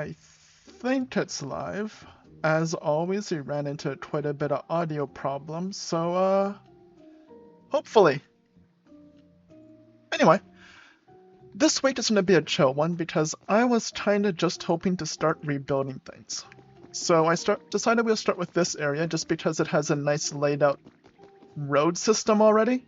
I think it's live. As always, we ran into quite a bit of audio problems, so hopefully. Anyway, this week is going to be a chill one because I was kinda just hoping to start rebuilding things. So I decided we'll start with this area just because it has a nice laid out road system already.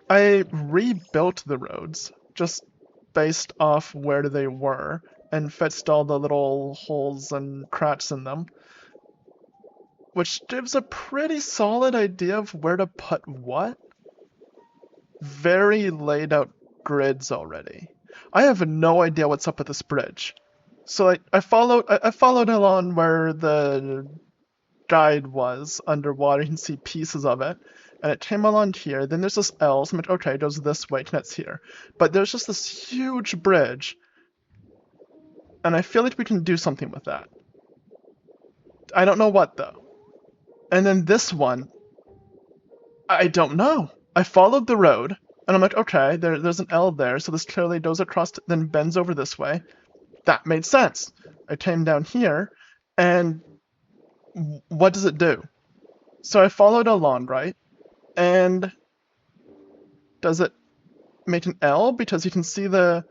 I rebuilt the roads just based off where they were and fixed all the little holes and cracks in them, which gives a pretty solid idea of where to put what. Very laid out grids already. I have no idea what's up with this bridge. So I followed along where the guide was underwater. You can see pieces of it. And it came along here. Then there's this L. So I'm like, okay, it goes this way, connects here. But there's just this huge bridge. And I feel like we can do something with that. I don't know what, though. And then this one, I don't know. I followed the road. And I'm like, okay, there's an L there. So this clearly goes across, then bends over this way. That made sense. I came down here. And what does it do? So I followed along, right? And does it make an L? Because you can see the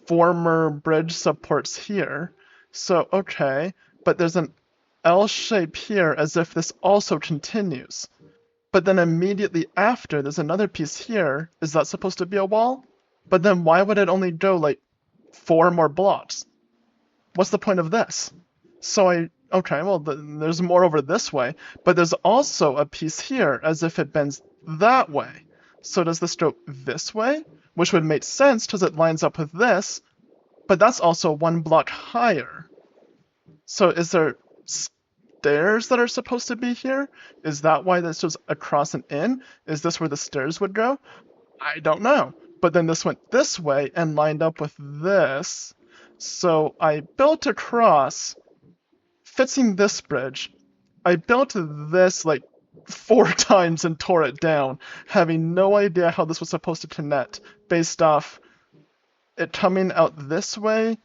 former bridge supports here. So, okay, but there's an L shape here as if this also continues. But then immediately after, there's another piece here. Is that supposed to be a wall? But then why would it only go like 4 more blocks? What's the point of this? So okay, well, there's more over this way, but there's also a piece here as if it bends that way. So does this go this way? Which would make sense because it lines up with this, but that's also 1 block higher. So is there stairs that are supposed to be here? Is that why this was across and in? Is this where the stairs would go? I don't know. But then this went this way and lined up with this. So I built across, fixing this bridge. I built this like 4 times and tore it down, having no idea how this was supposed to connect based off it coming out this way,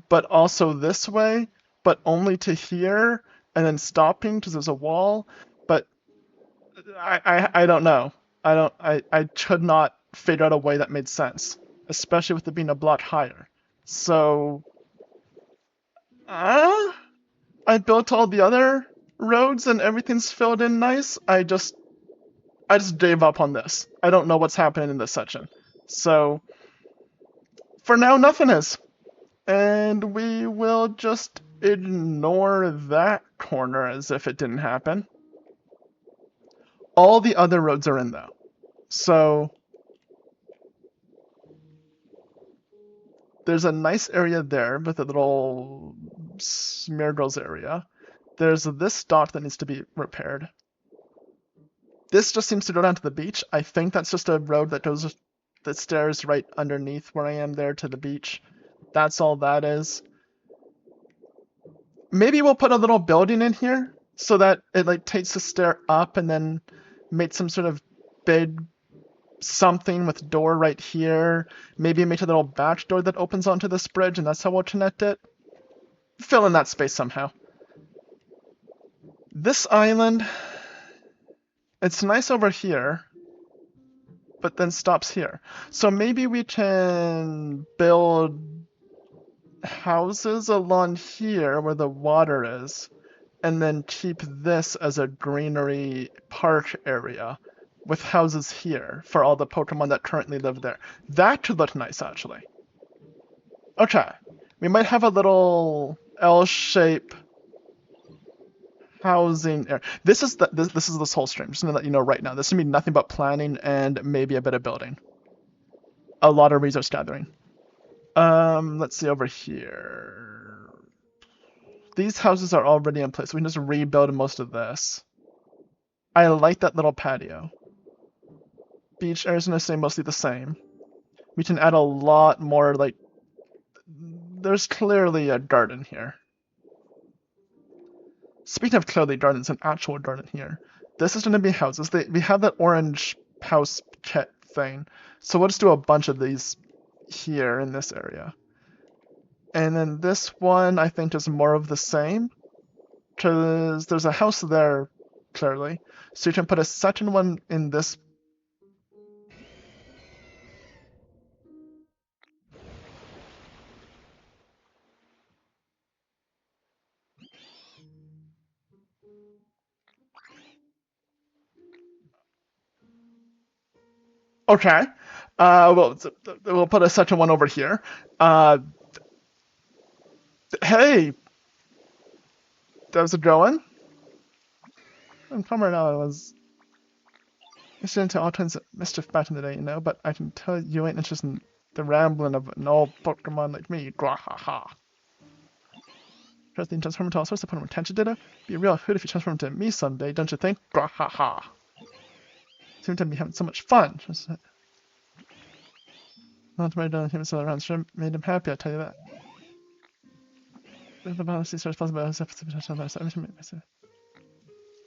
but also this way, but only to here, and then stopping because there's a wall. But I don't know. I could not figure out a way that made sense, especially with it being a block higher. So I built all the other roads and everything's filled in nice. I just gave up on this. I don't know what's happening in this section. So for now, nothing is. And we will just ignore that corner as if it didn't happen. All the other roads are in though. So there's a nice area there with a little Smeargirls area. There's this dock that needs to be repaired. This just seems to go down to the beach. I think that's just a road that goes the stairs right underneath where I am there to the beach. That's all that is. Maybe we'll put a little building in here so that it like takes the stair up and then make some sort of big something with door right here. Maybe make a little back door that opens onto this bridge and that's how we'll connect it. Fill in that space somehow. This island, it's nice over here, but then stops here. So maybe we can build houses along here where the water is, and then keep this as a greenery park area with houses here for all the Pokemon that currently live there. That could look nice, actually. Okay, we might have a little L-shape housing area. This is this whole stream. Just gonna let you know right now. This is gonna be nothing but planning and maybe a bit of building. A lot of resource gathering. Let's see over here. These houses are already in place. We can just rebuild most of this. I like that little patio. Beach area is gonna stay mostly the same. We can add a lot more, like, there's clearly a garden here. Speaking of clearly gardens, an actual garden here. This is gonna be houses. We have that orange house kit thing. So we'll just do a bunch of these here in this area. And then this one, I think, is more of the same. Because there's a house there, clearly. So you can put a second one in this. Okay. We'll put a second one over here. Hey, how's it going? I'm calm right now. I was into all kinds of mischief back in the day, you know, but I can tell you ain't interested in the rambling of an old Pokemon like me. Gwahaha. Trust the transform into all sorts of Pokemon attention data. Be a real hoot if you transform into me someday, don't you think? Gwahaha. Seem to be having so much fun. Just, not my done him around. Sure made him happy, I'll tell you that.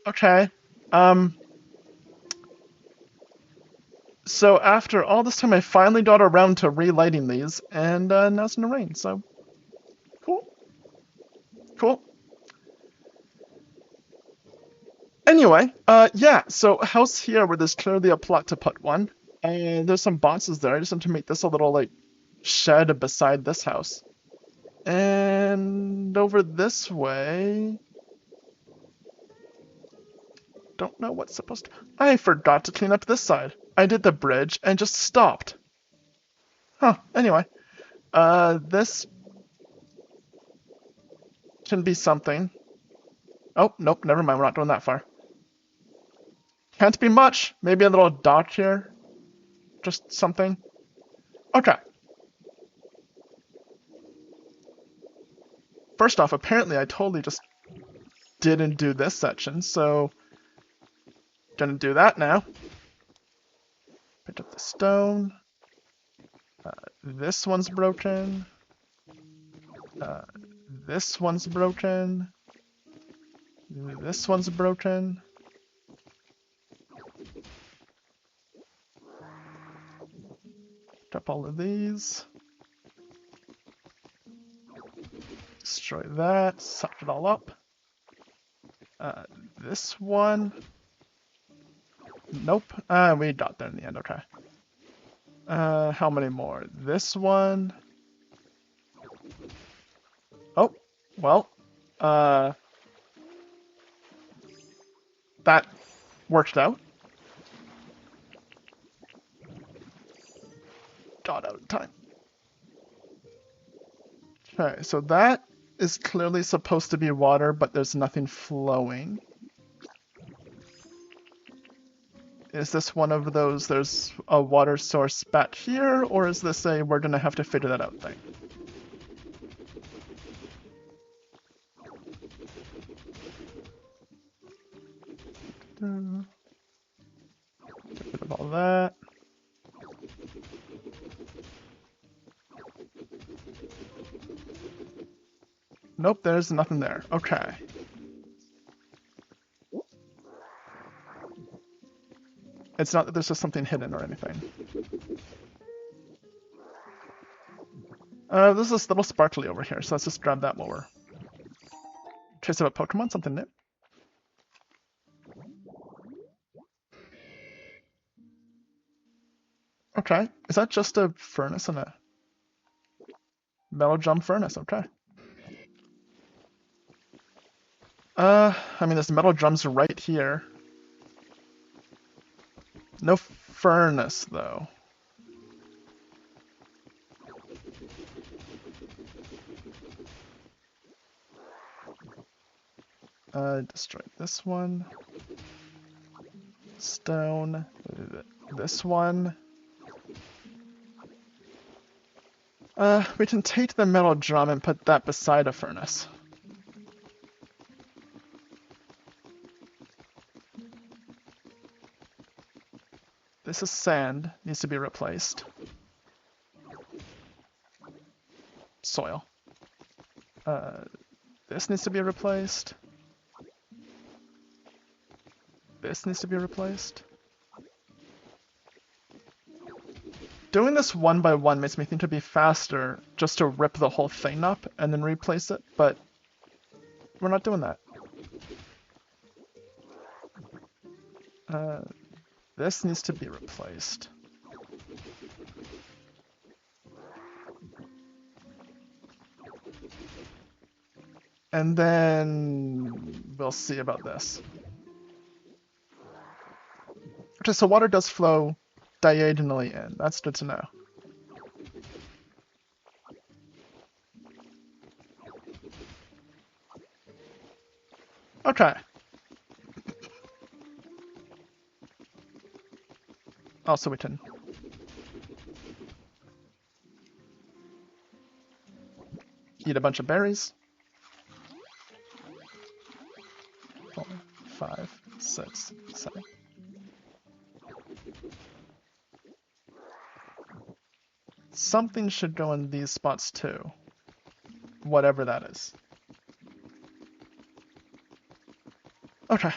Okay. So after all this time, I finally got around to relighting these, and now it's gonna rain. So cool, cool. Anyway, yeah. So house here where there's clearly a plot to put one. There's some boxes there. I just want to make this a little like shed beside this house. And over this way, don't know what's supposed to. I forgot to clean up this side. I did the bridge and just stopped. Huh. Anyway, this can be something. Oh, nope, never mind. We're not going that far. Can't be much. Maybe a little dock here. Just something. Okay. First off, apparently I totally just didn't do this section, so gonna do that now. Pick up the stone. This one's broken. This one's broken. This one's broken. Drop all of these. Destroy that. Suck it all up. This one. Nope. We got there in the end. Okay. How many more? This one. Oh, well. That worked out. Got out of time. Okay, so that is clearly supposed to be water, but there's nothing flowing. Is this one of those, there's a water source back here, or is this a we're gonna have to figure that out thing? Get rid of all that. Nope, there's nothing there. Okay. It's not that there's just something hidden or anything. There's this little sparkly over here, so let's just grab that while we're chasing about Pokemon, something new. Okay, is that just a furnace and a metal drum furnace? Okay. I mean, there's metal drums right here. No furnace, though. Destroy this one. Stone. This one. We can take the metal drum and put that beside a furnace. This is sand, needs to be replaced. Soil. This needs to be replaced. This needs to be replaced. Doing this one by one makes me think it'd be faster just to rip the whole thing up and then replace it, but we're not doing that. This needs to be replaced. And then we'll see about this. Okay, so water does flow diagonally in. That's good to know. Okay. Also, we can eat a bunch of berries. 4, 5, 6, 7. Something should go in these spots too. Whatever that is. Okay.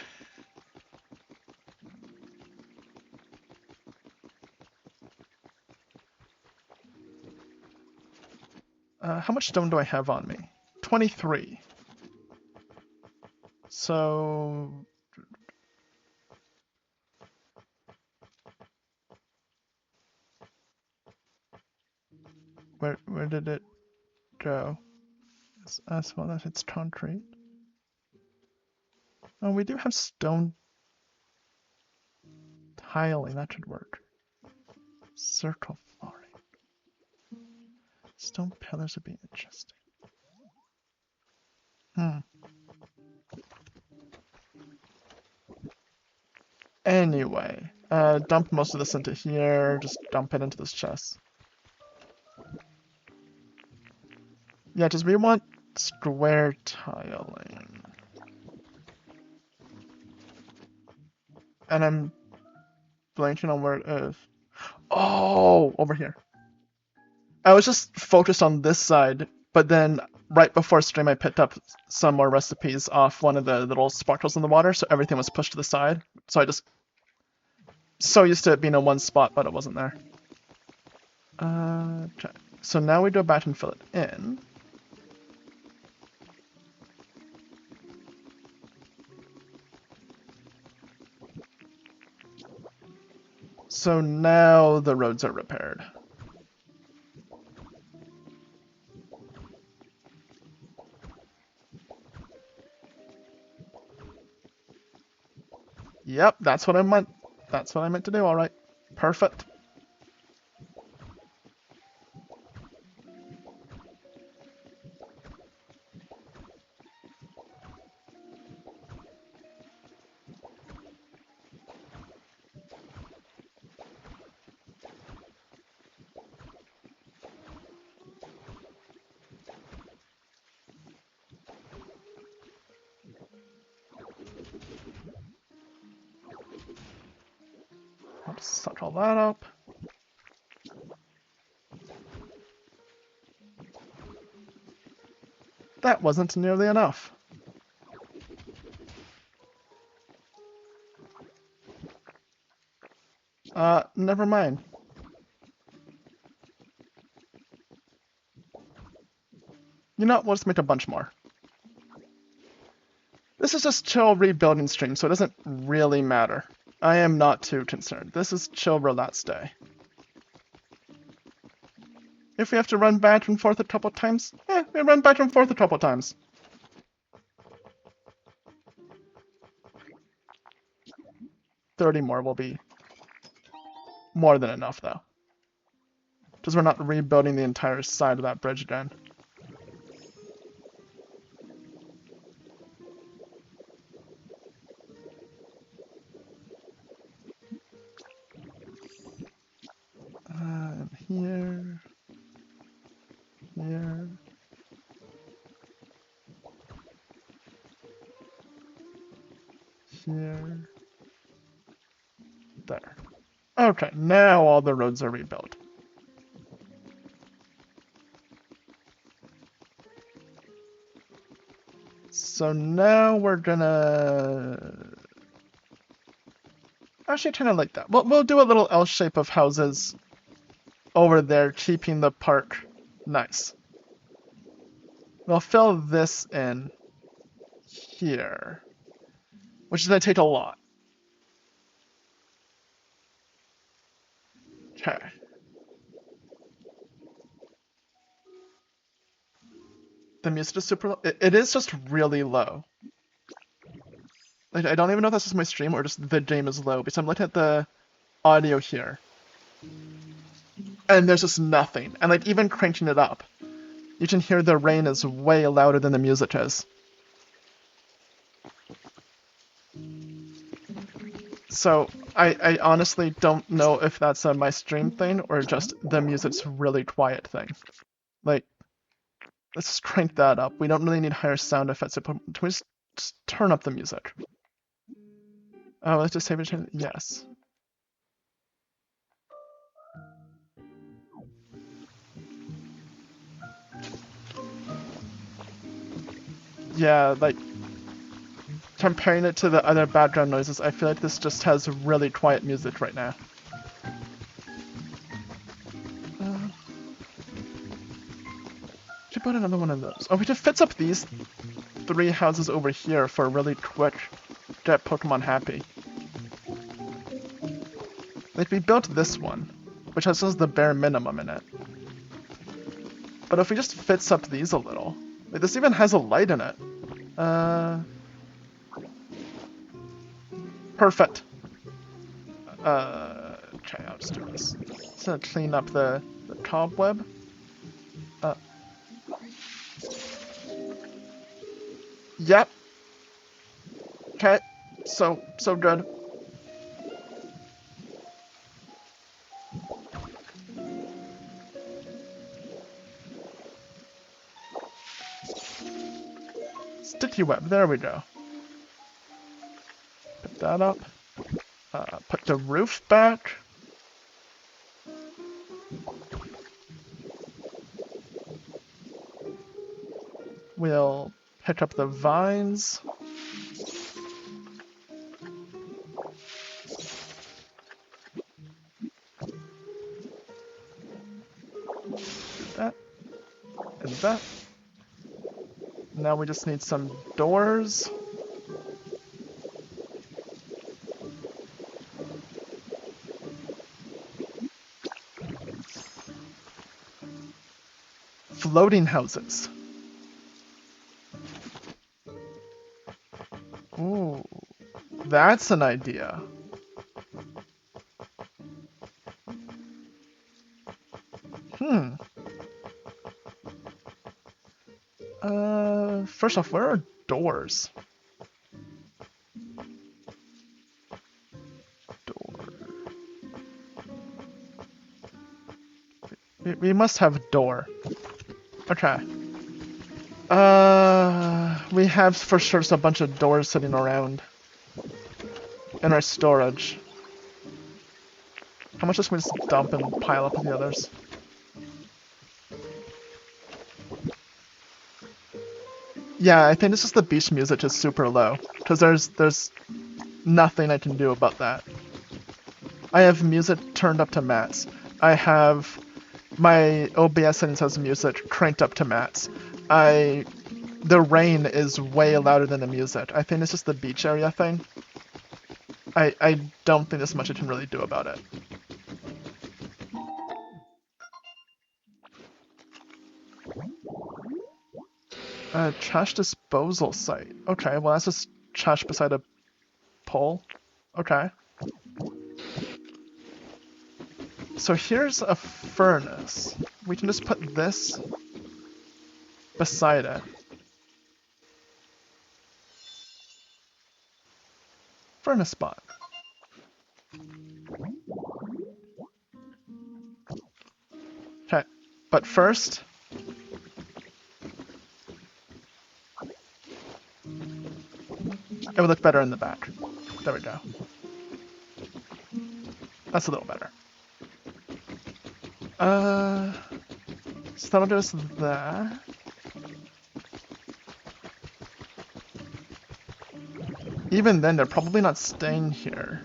How much stone do I have on me? 23. So... Where did it go? As well as it's concrete. Oh, we do have stone tiling. That should work. Circle flooring. Stone pillars would be interesting. Anyway, dump most of this into here. Just dump it into this chest. Yeah, just we want square tiling. And I'm blanking on where it is. Oh, over here. I was just focused on this side, but then right before stream I picked up some more recipes off one of the little sparkles in the water, so everything was pushed to the side. So I just so used to it being in one spot, but it wasn't there. Okay. So now we go back and fill it in. So now the roads are repaired. Yep, that's what I meant. That's what I meant to do, alright. Perfect. Let's suck all that up. That wasn't nearly enough. Never mind. You know what, let's make a bunch more. This is just chill rebuilding stream, so it doesn't really matter. I am not too concerned. This is chill relaxed day. If we have to run back and forth a couple times, we run back and forth a couple times. $30 more will be more than enough, though. Because we're not rebuilding the entire side of that bridge again. Here. Here. Here. There. Okay, now all the roads are rebuilt. So now we're gonna... Actually, kind of like that. We'll do a little L shape of houses over there, keeping the park nice. We'll fill this in here, which is going to take a lot. Okay. The music is super low. It is just really low. Like, I don't even know if that's just my stream or just the game is low, because I'm looking at the audio here. And there's just nothing. And like, even cranking it up, you can hear the rain is way louder than the music is. So, I honestly don't know if that's a my stream thing or just the music's really quiet thing. Like, let's just crank that up. We don't really need higher sound effects. Can we just turn up the music? Let's just save it. Yes. Yeah, like, comparing it to the other background noises, I feel like this just has really quiet music right now. Should put another one of those. Oh, we just fits up these 3 houses over here for really quick get Pokemon happy. Like, we built this one, which has just the bare minimum in it. But if we just fits up these a little, like, this even has a light in it. Perfect. Okay, I'll just do this. Just gonna clean up the cobweb. Yep. Okay. So good. Sticky web, there we go. Put that up. Put the roof back. We'll pick up the vines. That. And that. Now we just need some doors. Floating houses. Ooh, that's an idea. First off, where are doors? We must have a door. Okay. We have for sure a bunch of doors sitting around in our storage. How much just we just dump and pile up with the others? Yeah, I think it's just the beach music is super low, because there's nothing I can do about that. I have music turned up to max. I have my OBS settings has music cranked up to max. The rain is way louder than the music. I think it's just the beach area thing. I don't think there's much I can really do about it. Trash disposal site. Okay, well that's just trash beside a pole. Okay. So here's a furnace. We can just put this beside it. Furnace spot. Okay, but first... it would look better in the back. There we go. That's a little better. So that'll do us that. Even then, they're probably not staying here.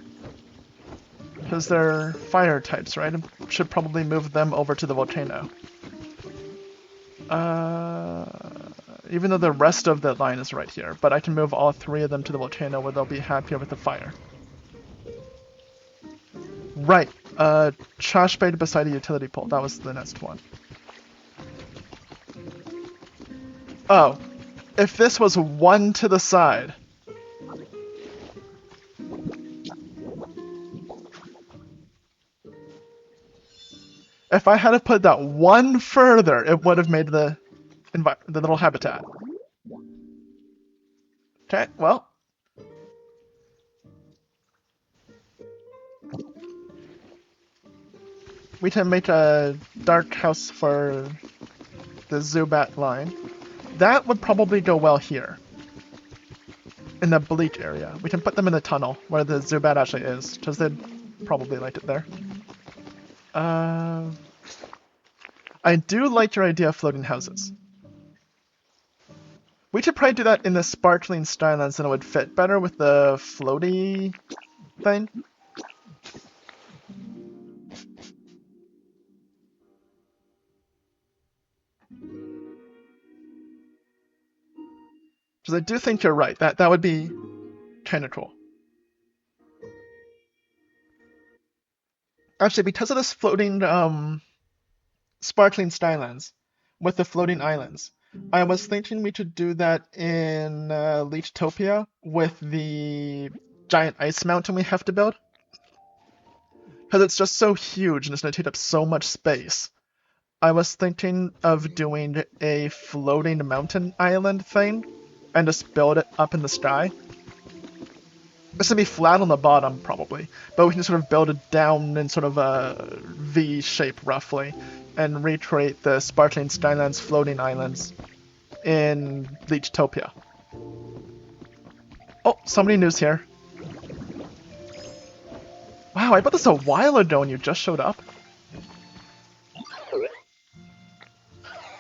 Because they're fire types, right? I should probably move them over to the volcano. Even though the rest of the line is right here, but I can move all 3 of them to the volcano where they'll be happier with the fire. Right, trash bait beside a utility pole, that was the next one. Oh, if this was 1 to the side. If I had to put that 1 further, it would have made the little habitat. Okay, well. We can make a dark house for the Zubat line. That would probably go well here. In the bleach area. We can put them in the tunnel where the Zubat actually is, because they'd probably like it there. I do like your idea of floating houses. We should probably do that in the sparkling Skylands, and it would fit better with the floaty thing. Because I do think you're right. That would be kind of cool. Actually, because of this floating sparkling Skylands with the floating islands, I was thinking we could do that in Leechtopia with the giant ice mountain we have to build. Because it's just so huge and it's going to take up so much space. I was thinking of doing a floating mountain island thing and just build it up in the sky. It's going to be flat on the bottom, probably, but we can sort of build it down in sort of a V shape, roughly, and recreate the sparkling Skylands floating islands in Leechtopia. Oh, somebody new's here. Wow, I bought this a while ago and you just showed up?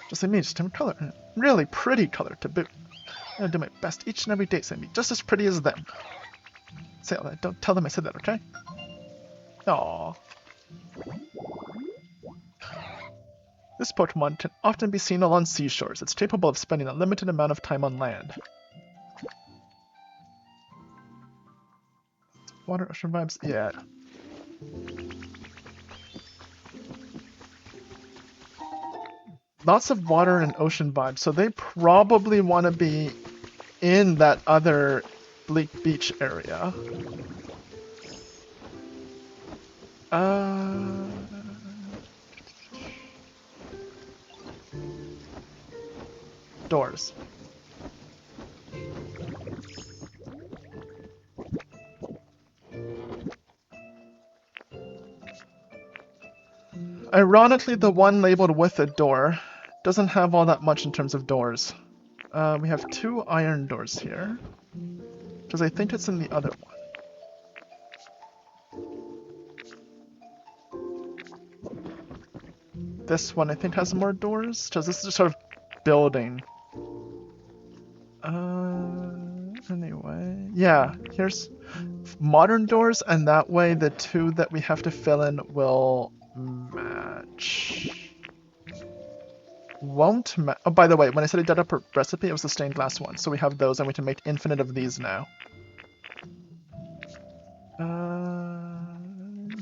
Just like me, just different color. Really pretty color to boot. I'm gonna do my best each and every day so I can be just as pretty as them. Say all that, don't tell them I said that, okay? Aww. This Pokemon can often be seen along seashores. It's capable of spending a limited amount of time on land. Water, ocean vibes? Yeah. Lots of water and ocean vibes, so they probably want to be in that other Bleak Beach area. Doors. Ironically, the one labeled with a door doesn't have all that much in terms of doors. We have 2 iron doors here, because I think it's in the other one. This one I think has more doors, because this is just sort of building. Anyway, yeah, here's modern doors, and that way the 2 that we have to fill in will match. Won't match. Oh, by the way, when I said I did up a recipe, it was the stained glass one, so we have those, and we can make infinite of these now.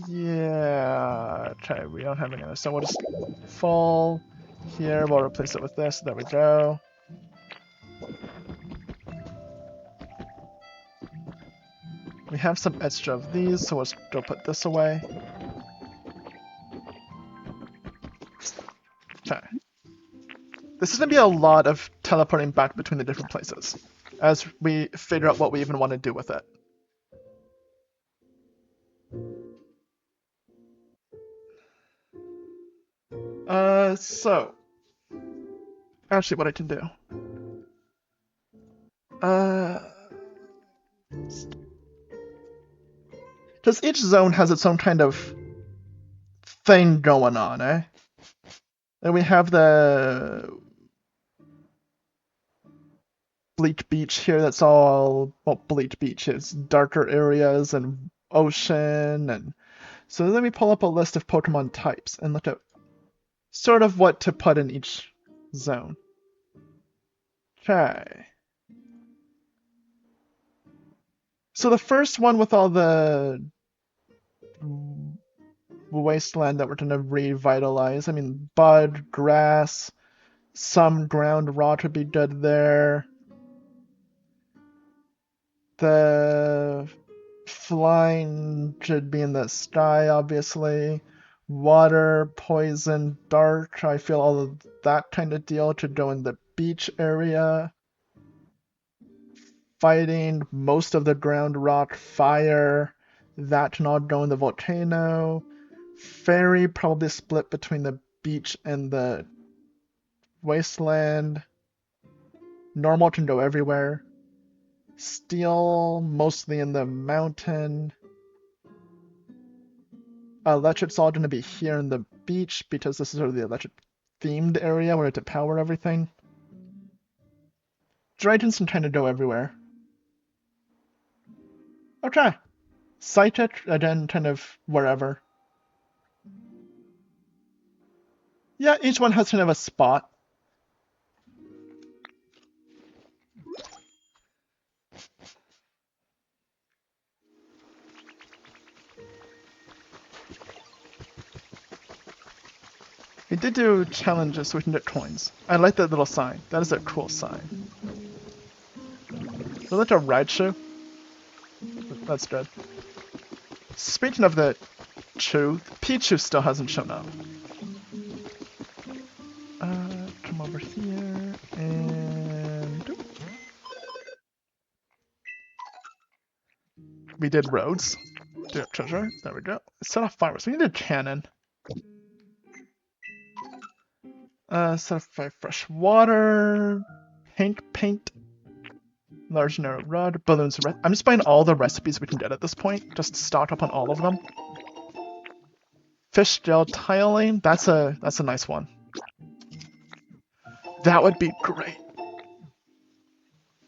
Yeah, okay, we don't have any other, so we'll just fall here, we'll replace it with this, there we go. We have some extra of these, so let's go put this away. Okay. This is going to be a lot of teleporting back between the different places, as we figure out what we even want to do with it. So... Actually, what I can do... Because each zone has its own kind of thing going on, eh? And we have the Bleak Beach here, that's all, well, Bleak Beach is darker areas and ocean and So let me pull up a list of Pokemon types and look at sort of what to put in each zone. Okay. So the first one with all the wasteland that we're going to revitalize, I mean, bud, grass, some ground rot would be good there. The flying should be in the sky, obviously. Water, poison, dark, I feel all of that kind of deal should go in the beach area. Fighting, most of the ground rock, fire, that can all go in the volcano. Fairy probably split between the beach and the wasteland. Normal can go everywhere. Steel, mostly in the mountain. Electric's all going to be here in the beach because this is sort of the electric themed area where to power everything. Dragons can kind of go everywhere. Okay. Psychic, again, kind of wherever. Yeah, each one has kind of a spot. We did do challenges so we can get coins. I like that little sign. That is a cool sign. Is that a Raichu? That's good. Speaking of the Chu, Pichu still hasn't shown up. Come over here and we did roads. Did treasure. There we go. Set off fireworks. We need a cannon. Set off fresh water. Pink paint. Large narrow rod. Balloons. I'm just buying all the recipes we can get at this point. Just stock up on all of them. Fish gel tiling. That's a nice one. That would be great.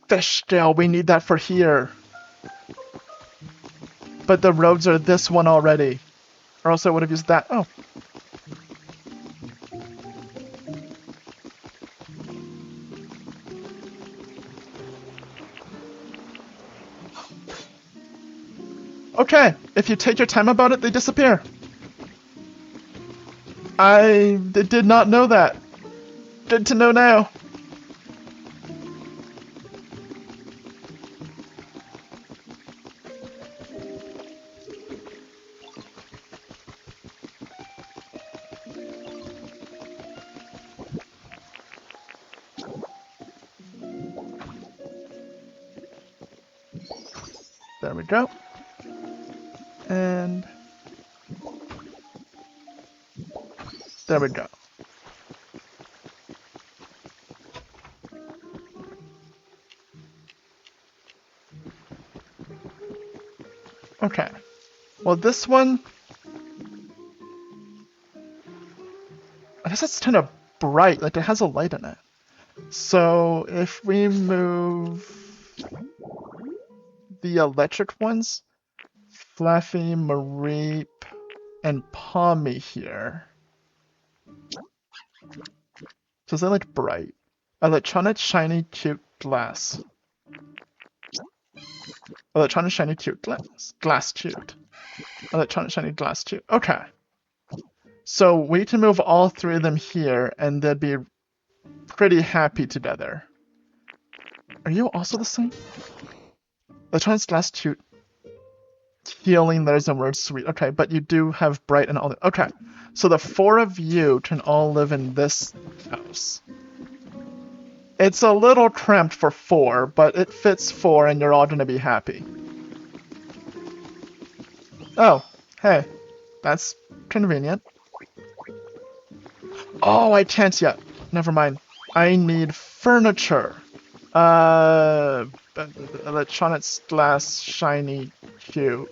Fish gel. We need that for here. But the roads are this one already. Or else I would have used that. Oh. Okay, if you take your time about it, they disappear. I did not know that. Good to know now. There we go. And there we go. Okay. Well, this one, I guess it's kind of bright, like it has a light in it. So if we move the electric ones, Fluffy, Mareep, and Palmy here. So they look bright. Electronic, shiny, cute glass. Electronic, shiny, cute glass. Glass cute. Electronic, shiny, glass cute. Okay. So we can move all three of them here, and they'd be pretty happy together. Are you also the same? Electronic, glass cute. Healing letters and words sweet. Okay, but you do have bright and all that. Okay. So the four of you can all live in this house. It's a little cramped for four, but it fits four and you're all gonna be happy. Oh, hey. That's convenient. Oh, I can't yet. Never mind. I need furniture. Electronic glass, shiny, cute.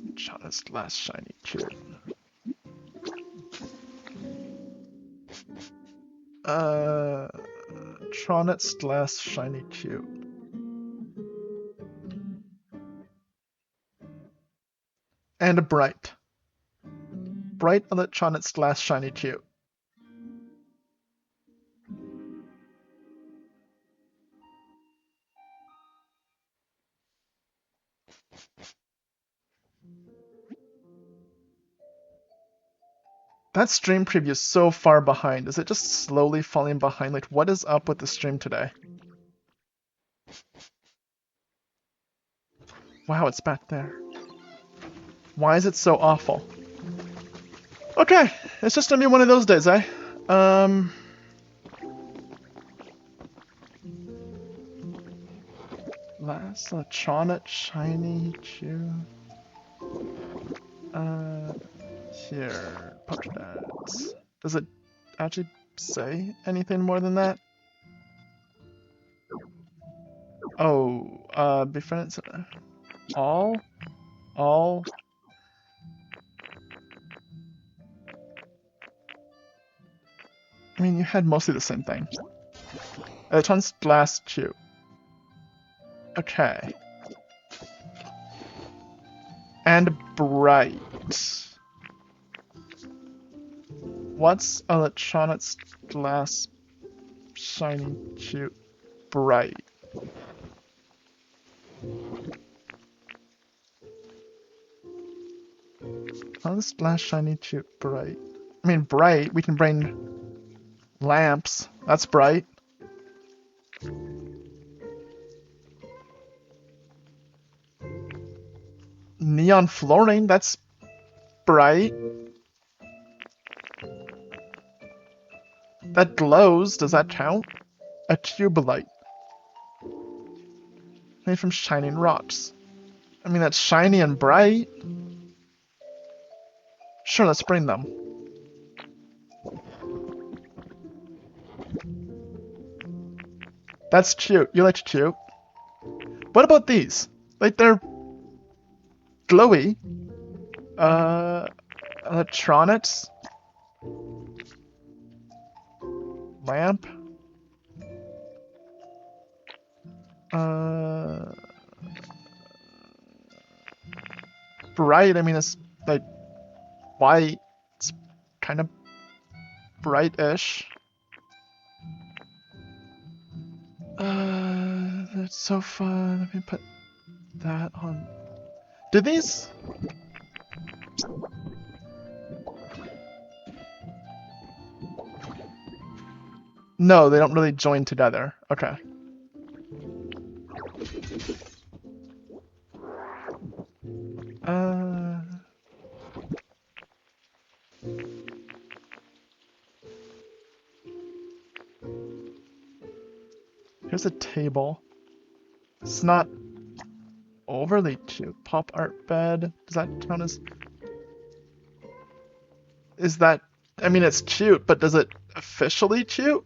Electronic glass, shiny, cute. Electronic glass, shiny, cute. And bright. Bright electronics glass shiny cute. That stream preview is so far behind. Is it just slowly falling behind? Like, what is up with the stream today? Wow, it's back there. Why is it so awful? Okay, it's just gonna be one of those days, eh? Last electronic shiny chew. Here, Pokedex. Does it actually say anything more than that? Oh, befriends. All? I mean, you had mostly the same thing. Electrons glass chew. Okay. And bright. What's electronics glass shiny chew bright? Electronics glass shiny chew bright. I mean, bright. We can bring lamps. That's bright. Neon flooring. That's bright. That glows. Does that count? A tube light. Made from shining rocks. I mean, that's shiny and bright. Sure, let's bring them. That's cute. You like cute. What about these? Like, they're glowy. Electronics. Lamp. Bright, I mean, it's like white. It's kind of bright-ish. That's so fun. Let me put that on. Do these? No, they don't really join together. Okay. Here's a table. It's not overly cute. Pop art bed. Does that count as... Is that... I mean, it's cute, but does it officially cute?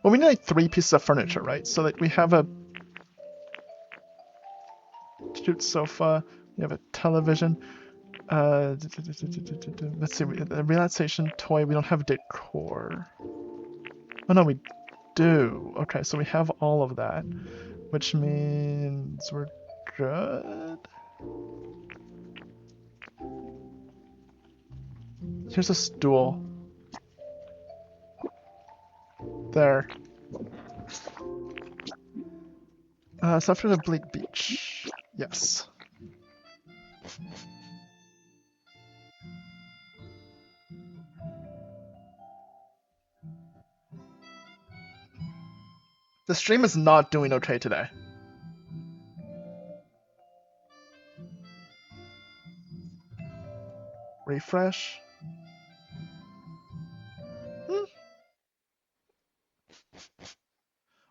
Well, we need like 3 pieces of furniture, right? So like we have a cute sofa, we have a television. Let's see, the relaxation toy, we don't have decor. Oh no, we do. Okay, so we have all of that, which means we're good. Here's a stool. There. Stuff for the bleak beach. Yes. The stream is not doing okay today. Refresh.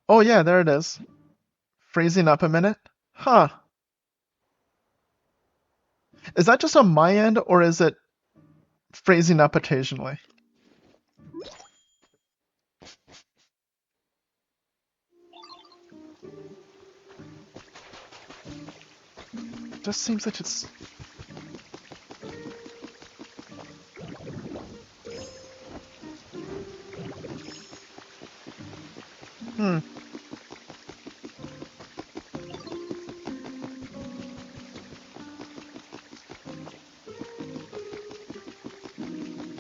Oh yeah, there it is. Freezing up a minute? Huh. Is that just on my end, or is it freezing up occasionally? Just seems like it's...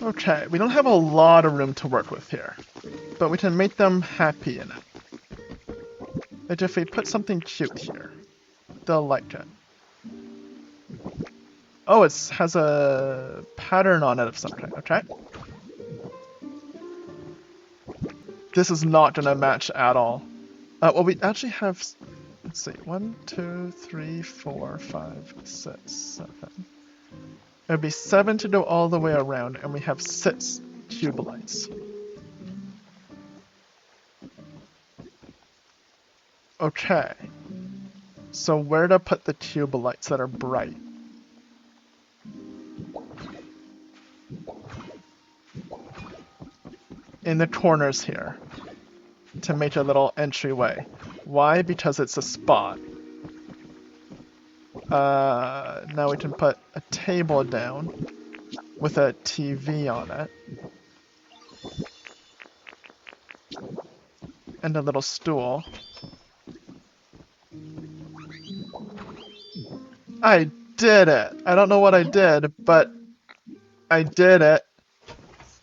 Okay, we don't have a lot of room to work with here, but we can make them happy in it. Like if we put something cute here, they'll like it. Oh, it has a pattern on it of some kind, okay? This is not gonna match at all. Well, we actually have, let's see, 1, 2, 3, 4, 5, 6, 7. It would be 7 to go all the way around, and we have 6 tube lights. Okay. So where to put the tube lights that are bright? In the corners here, to make a little entryway. Why? Because it's a spot. Now we can put a table down with a TV on it. And a little stool. I did it! I don't know what I did, but I did it.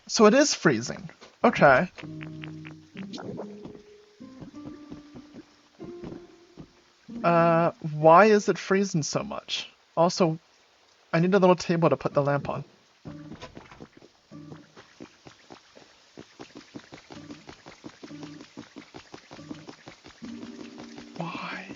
So it is freezing. Okay. Why is it freezing so much? Also, I need a little table to put the lamp on. Why?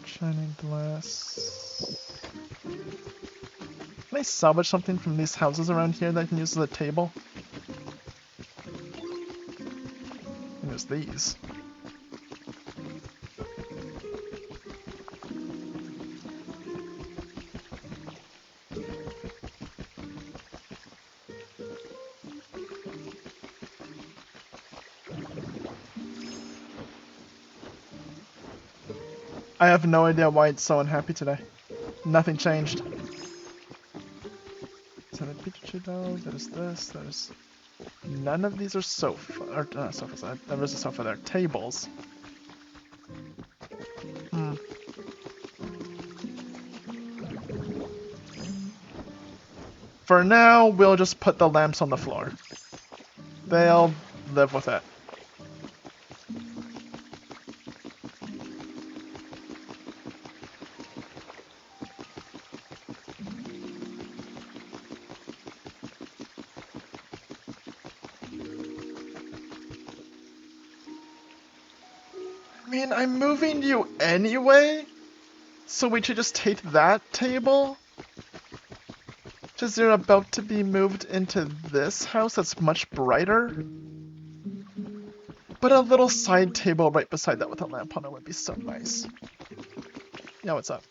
Shining glass. Can I salvage something from these houses around here that I can use as a table? And there's these. I have no idea why it's so unhappy today. Nothing changed. So the Pikachu doll, there's this, there's... None of these are sofa, or sofas, there is a sofa there. Tables. Hmm. For now, we'll just put the lamps on the floor. They'll live with it. I mean, I'm moving you anyway, so we should just take that table? Because you're about to be moved into this house that's much brighter? But a little side table right beside that with a lamp on it would be so nice. Yeah, what's up?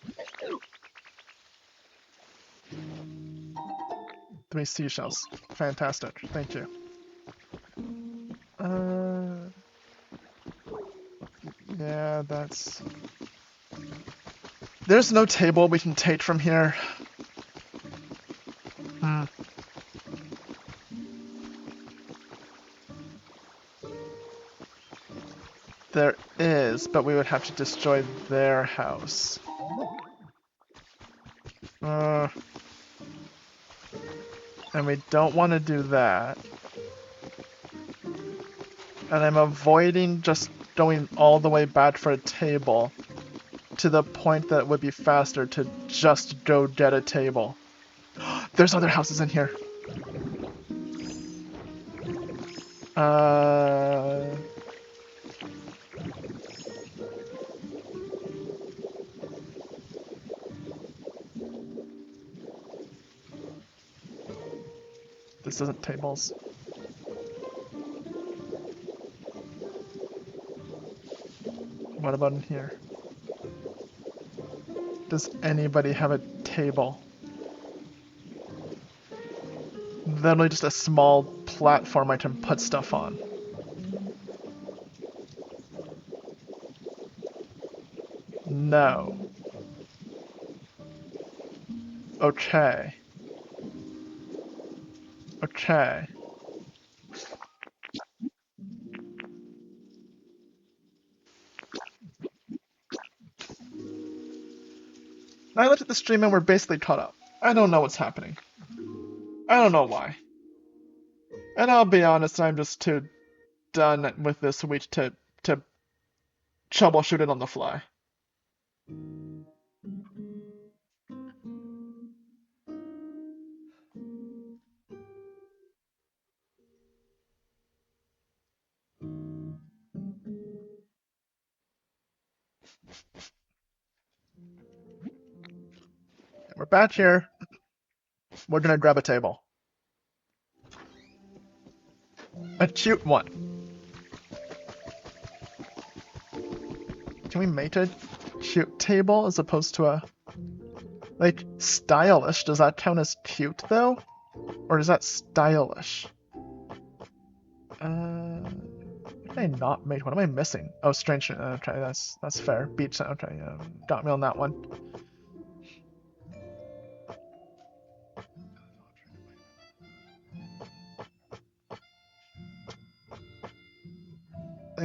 3 seashells. Fantastic. Thank you. Yeah, that's... There's no table we can take from here. Hmm. There is, but we would have to destroy their house. And we don't want to do that. And I'm avoiding just going all the way back for a table to the point that it would be faster to just go get a table. There's other houses in here. This isn't tables. What about in here? Does anybody have a table? Literally just a small platform I can put stuff on. No. Okay. Okay. I looked at the stream and we're basically caught up. I don't know what's happening. I don't know why. And I'll be honest, I'm just too done with this week to troubleshoot it on the fly. We're back here. We're gonna grab a table. A cute one. Can we make a cute table as opposed to a... Like, stylish? Does that count as cute, though? Or is that stylish? What did I not make? What am I missing? Oh, strange. Okay, that's fair. Beach. Okay, got me on that one.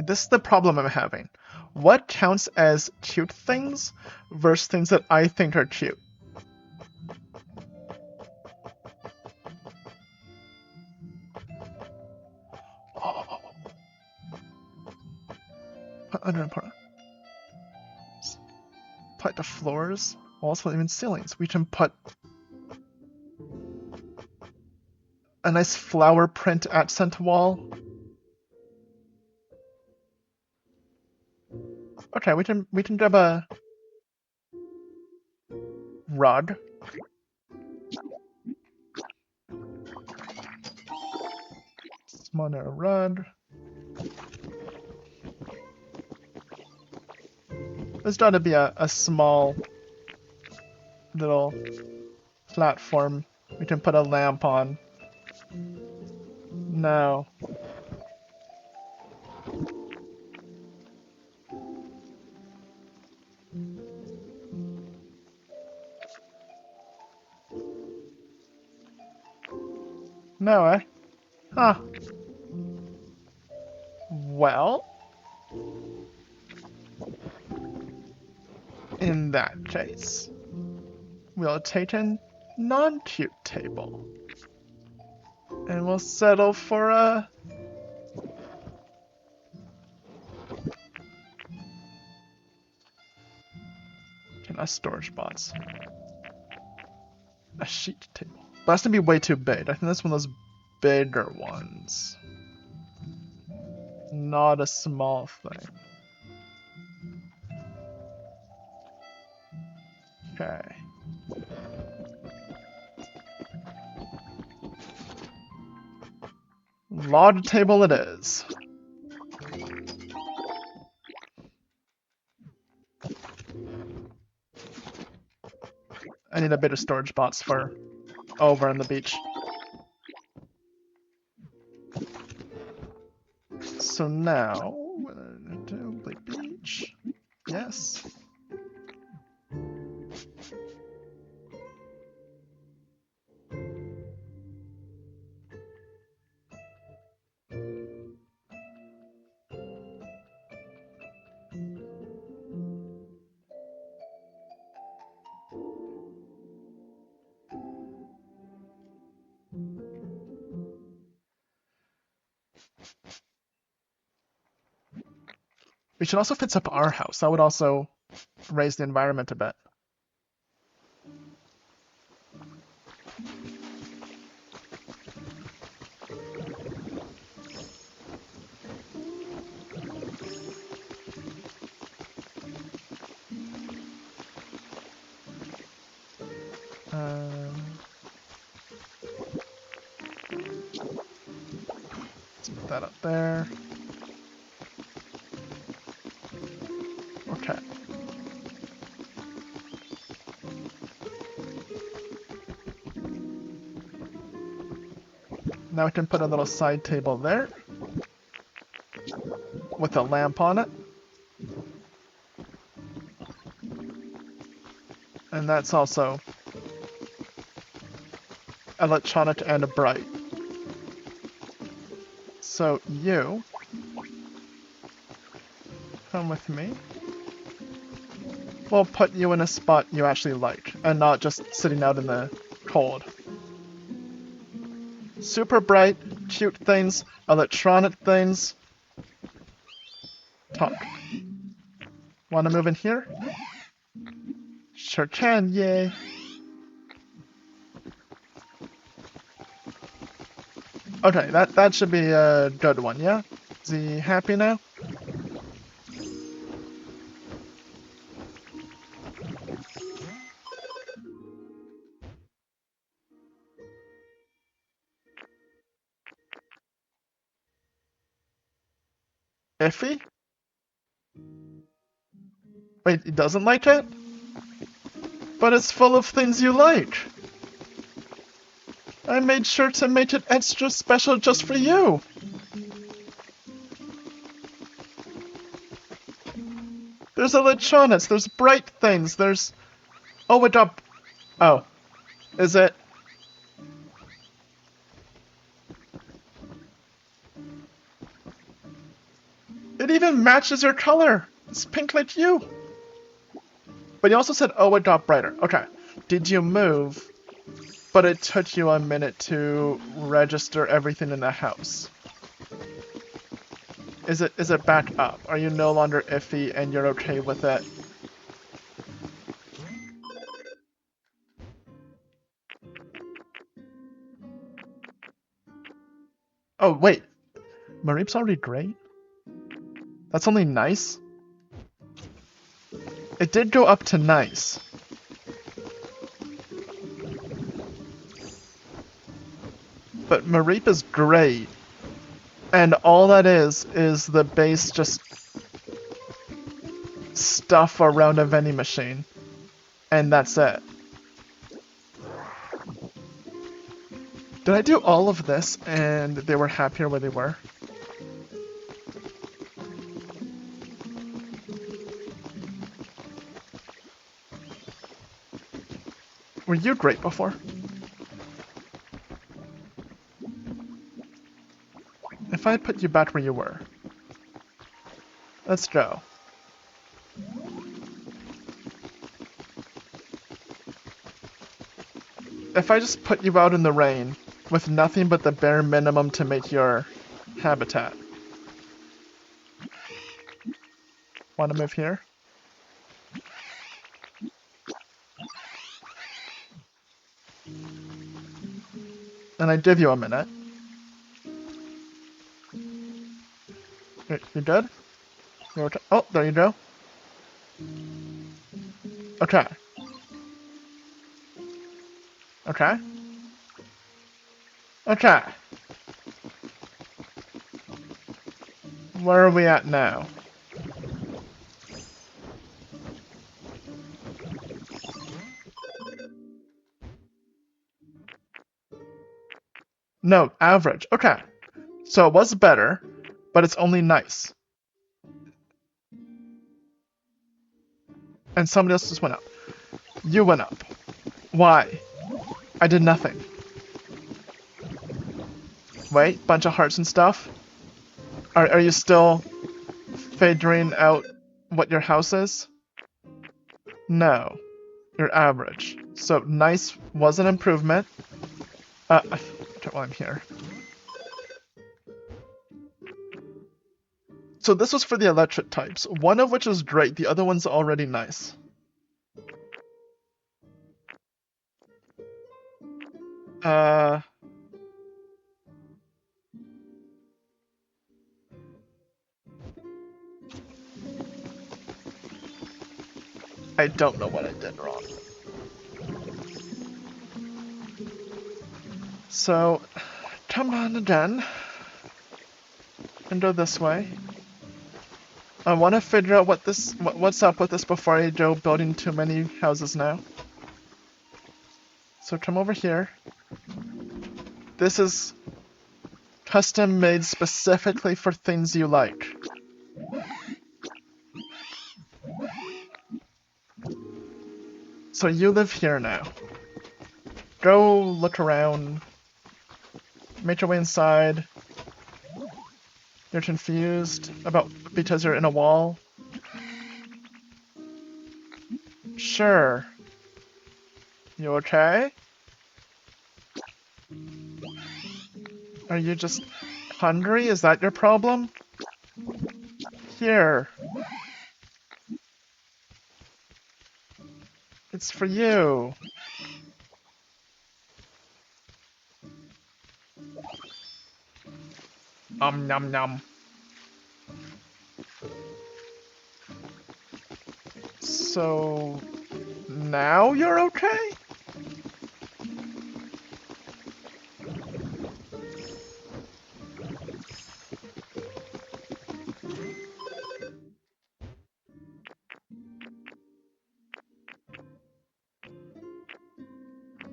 This is the problem I'm having. What counts as cute things versus things that I think are cute? Oh. Put under important. Put the floors, walls, even ceilings. We can put a nice flower print accent wall. Okay, we can grab a rug. Smaller rug. There's got to be a small little platform we can put a lamp on. No. No, eh? Huh. Well, in that case, we'll take a non-cute table. And we'll settle for a... a storage box. A sheet table. But that's gonna be way too big. I think that's one of those bigger ones. Not a small thing. Okay. Log table it is. I need a bit of storage box for over on the beach. So now, Blake Beach. Yes. We should also fix up our house. That would also raise the environment a bit. Let's put that up there. Okay. Now we can put a little side table there with a lamp on it. And that's also electronic and bright. So you come with me. We'll put you in a spot you actually like, and not just sitting out in the cold. Super bright, cute things, electronic things. Talk. Wanna move in here? Sure can, yay. Okay, that should be a good one, yeah? Is he happy now? Iffy? Wait, he doesn't like it? But it's full of things you like. I made sure to make it extra special just for you. There's electronics, there's bright things, there's... Oh, it got... Oh. Is it? It even matches your color. It's pink like you. But you also said, oh, it got brighter. Okay. Did you move? But it took you a minute to register everything in the house. Is it back up? Are you no longer iffy and you're okay with it? Oh, wait. Mareep's already great? That's only nice? It did go up to nice. But Mareep is great. And all that is the base just stuff around a vending machine. And that's it. Did I do all of this and they were happier where they were? Were you great before? If I put you back where you were. Let's go. If I just put you out in the rain, with nothing but the bare minimum to make your habitat. Want to move here? And I give you a minute. You good? You're okay? Oh, there you go. Okay. Okay. Okay. Where are we at now? No, average. Okay. So it was better, but it's only nice. And somebody else just went up. You went up. Why? I did nothing. Wait, bunch of hearts and stuff? Are you still figuring out what your house is? No. You're average. So nice was an improvement. Okay, while I'm here. So this was for the electric types, one of which is great, the other one's already nice. I don't know what I did wrong. So, come on again. And go this way. I want to figure out what's up with this before I go building too many houses now. So come over here. This is custom made specifically for things you like. So you live here now. Go look around. Make your way inside. You're confused about because you're in a wall. Sure. You okay? Are you just hungry? Is that your problem? Here. It's for you. Nom nom. So now you're okay?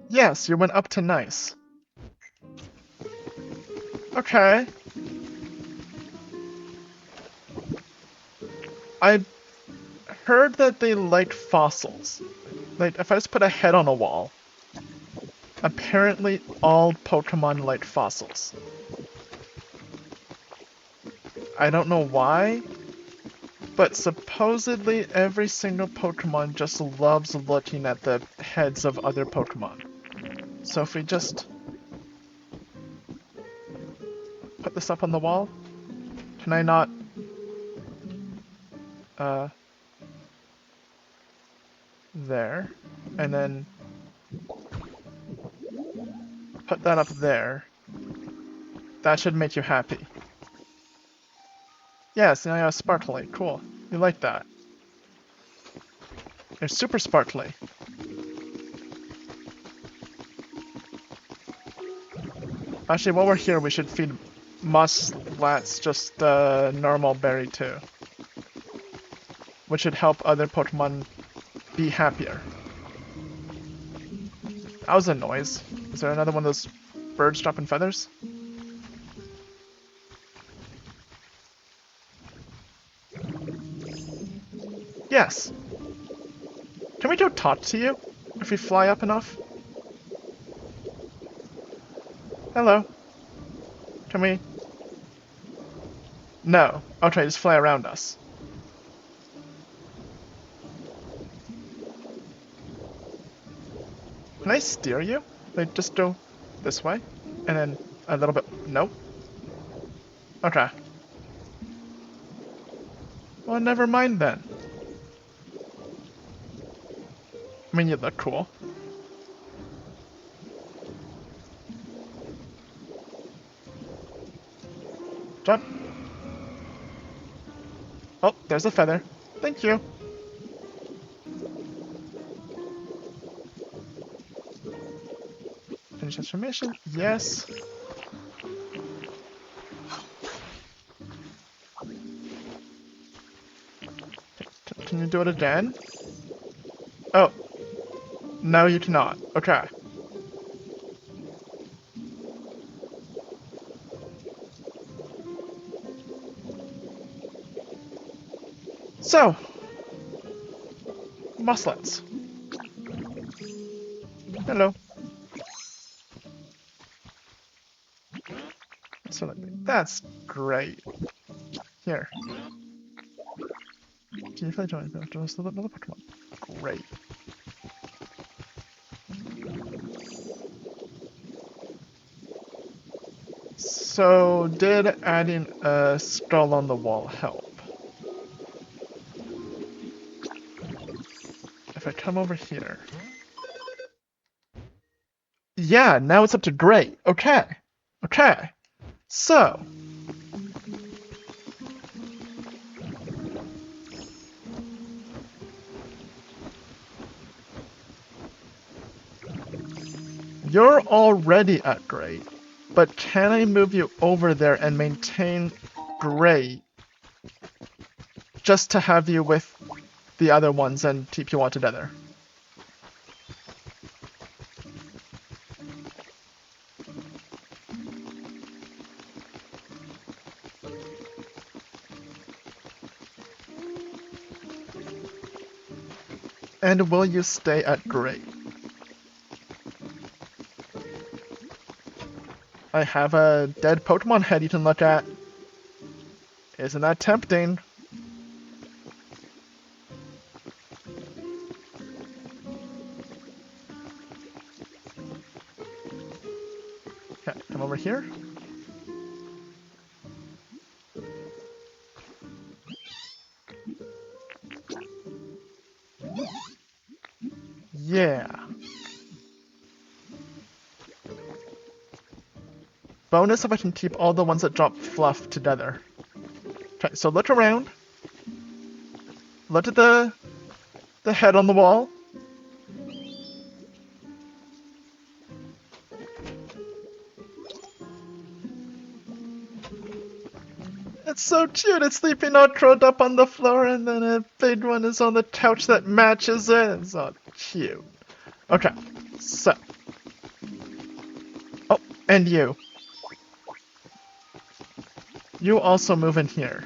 Yes, you went up to nice. Okay. I heard that they like fossils. Like, if I just put a head on a wall, apparently all Pokemon like fossils. I don't know why, but supposedly every single Pokemon just loves looking at the heads of other Pokemon. So if we just put this up on the wall, can I not, there, and then put that up there. That should make you happy. Yes, now you have sparkly. Cool. You like that. You're super sparkly. Actually, while we're here, we should feed Mustlats just normal berry too. Which should help other Pokemon be happier. That was a noise. Is there another one of those birds dropping feathers? Yes. Can we go talk to you? If we fly up enough? Hello. Can we? No. Okay, just fly around us. Can I steer you? Like, just go this way? And then a little bit... Nope. Okay. Well, never mind then. I mean, you look cool. Jump. Oh, there's a feather. Thank you. Finish transformation. Yes. Can you do it again? Oh. No, you cannot. Okay. So. Mustlets. Hello. So that's great. Here. Can you play join another Pokemon? Great. So, did adding a skull on the wall help? If I come over here... Yeah, now it's up to great. Okay. Okay. So... You're already at great, but can I move you over there and maintain great just to have you with the other ones and keep you all together? And will you stay at great? I have a dead Pokemon head you can look at. Isn't that tempting? over here. Yeah. Bonus if I can keep all the ones that drop fluff together. Okay, so look around. Look at the head on the wall. It's so cute. It's sleeping all curled up on the floor, and then a big one is on the couch that matches it. It's so cute. Okay, so. Oh, and you. You also move in here.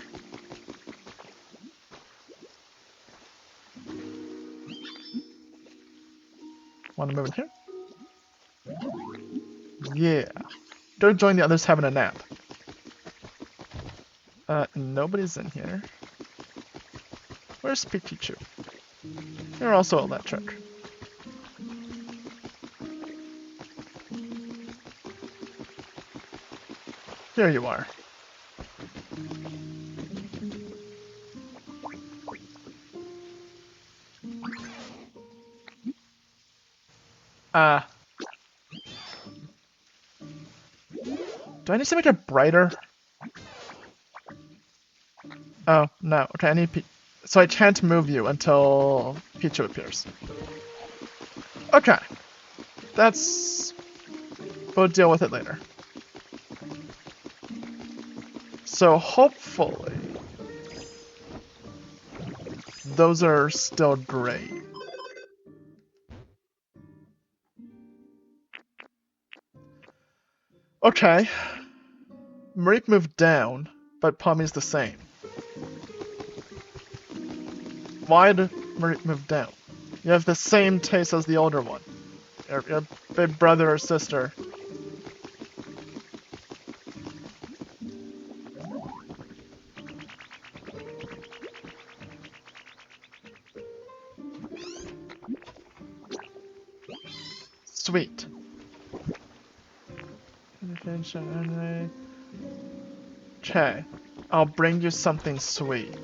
Want to move in here? Yeah. Go join the others having a nap. Nobody's in here. Where's Pikachu? You're also electric. Here you are. Do I need to make it brighter? Oh, no. Okay, I need so I can't move you until Pichu appears. Okay. We'll deal with it later. So hopefully those are still great. Okay. Marik moved down, but Pommy's the same. Why did Marik move down? You have the same taste as the older one. Your big brother or sister. Sweet. Okay. I'll bring you something sweet.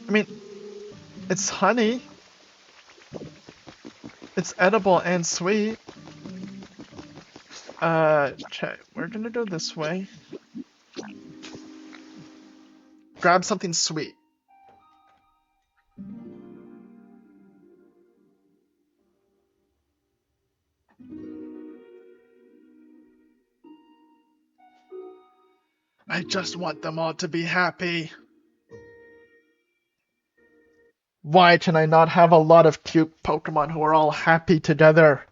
I mean, it's honey. It's edible and sweet. Okay, we're gonna go this way. Grab something sweet. I just want them all to be happy. Why can I not have a lot of cute Pokemon who are all happy together?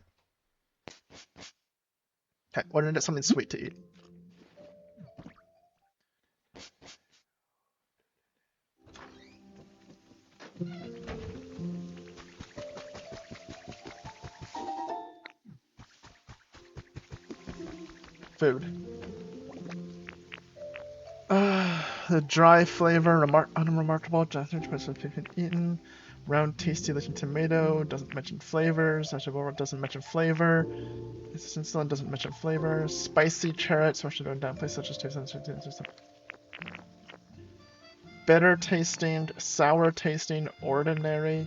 Okay, we're gonna get something sweet to eat. Food. The dry flavor, unremarkable, just eaten. Round, tasty looking tomato, doesn't mention flavors. Vegetable doesn't mention flavor. Insulin doesn't mention flavor. Spicy carrot, especially going down places such as taste. Bitter tasting, sour tasting, ordinary.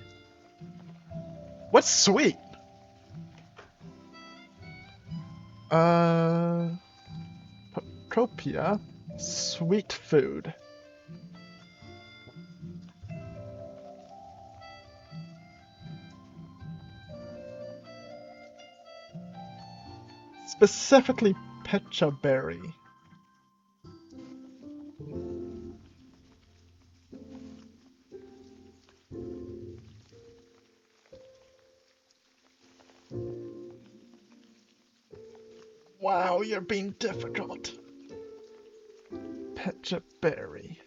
What's sweet? Pokopia. Sweet food. Specifically Pecha Berry. Wow, you're being difficult. Pecha Berry.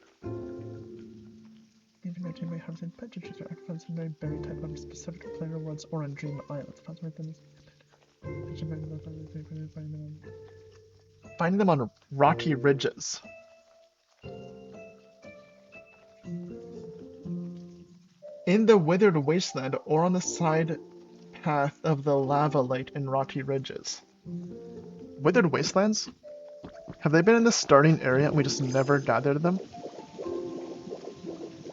Even though my house in Pecha Trees are active on berry type of specific player worlds or on Dream Islands. Find them on rocky ridges. In the withered wasteland or on the side path of the lava lake in rocky ridges. Withered Wastelands? Have they been in the starting area and we just never gathered them?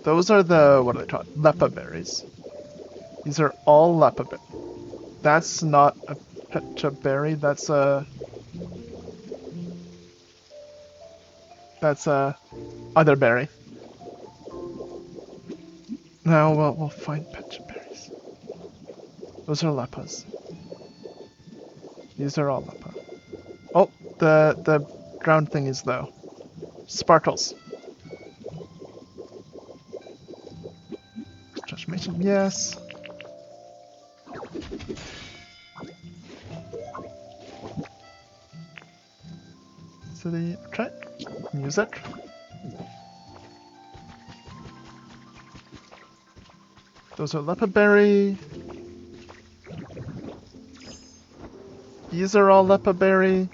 Those are the, what are they called? Lepa berries. These are all lepa berries. That's not a Pecha berry, that's a... That's a other berry. Now we'll find Pecha berries. Those are lepas. These are all lepa. Oh, the ground thing is though. Sparkles. Transformation, yes. City, okay. Music. Those are lepa berry. These are all lepa berry.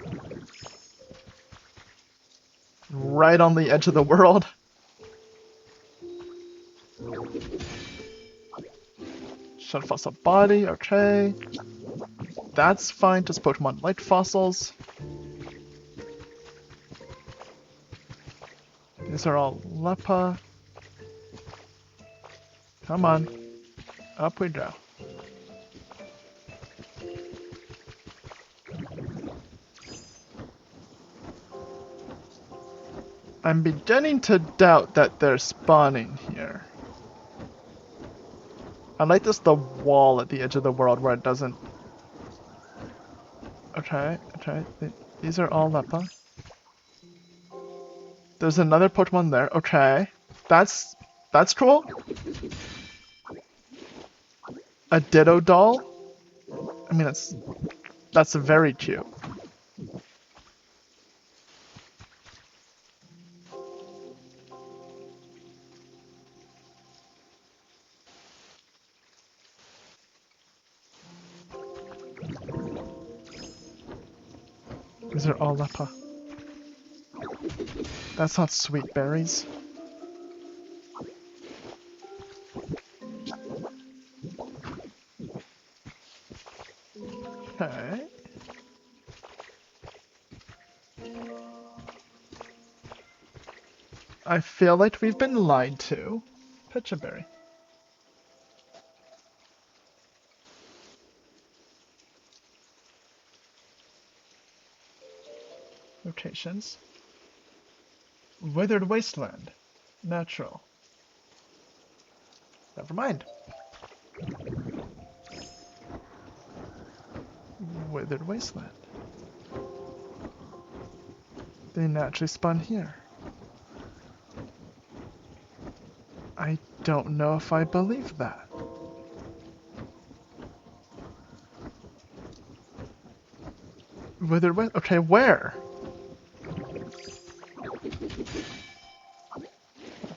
Right on the edge of the world. Shed fossil body, okay. That's fine, just Pokemon light fossils. These are all lepa. Come on. Up we go. I'm beginning to doubt that they're spawning here. I like this the wall at the edge of the world where it doesn't... Okay. These are all lepa. There's another Pokemon there. Okay. That's cool. A Ditto doll? I mean, that's very cute. These are all lepa. That's not sweet berries. Okay. I feel like we've been lied to. Pecha berry. Locations. Withered Wasteland. Natural. Never mind. Withered Wasteland. They naturally spawn here. I don't know if I believe that. Withered Wasteland? Okay, where?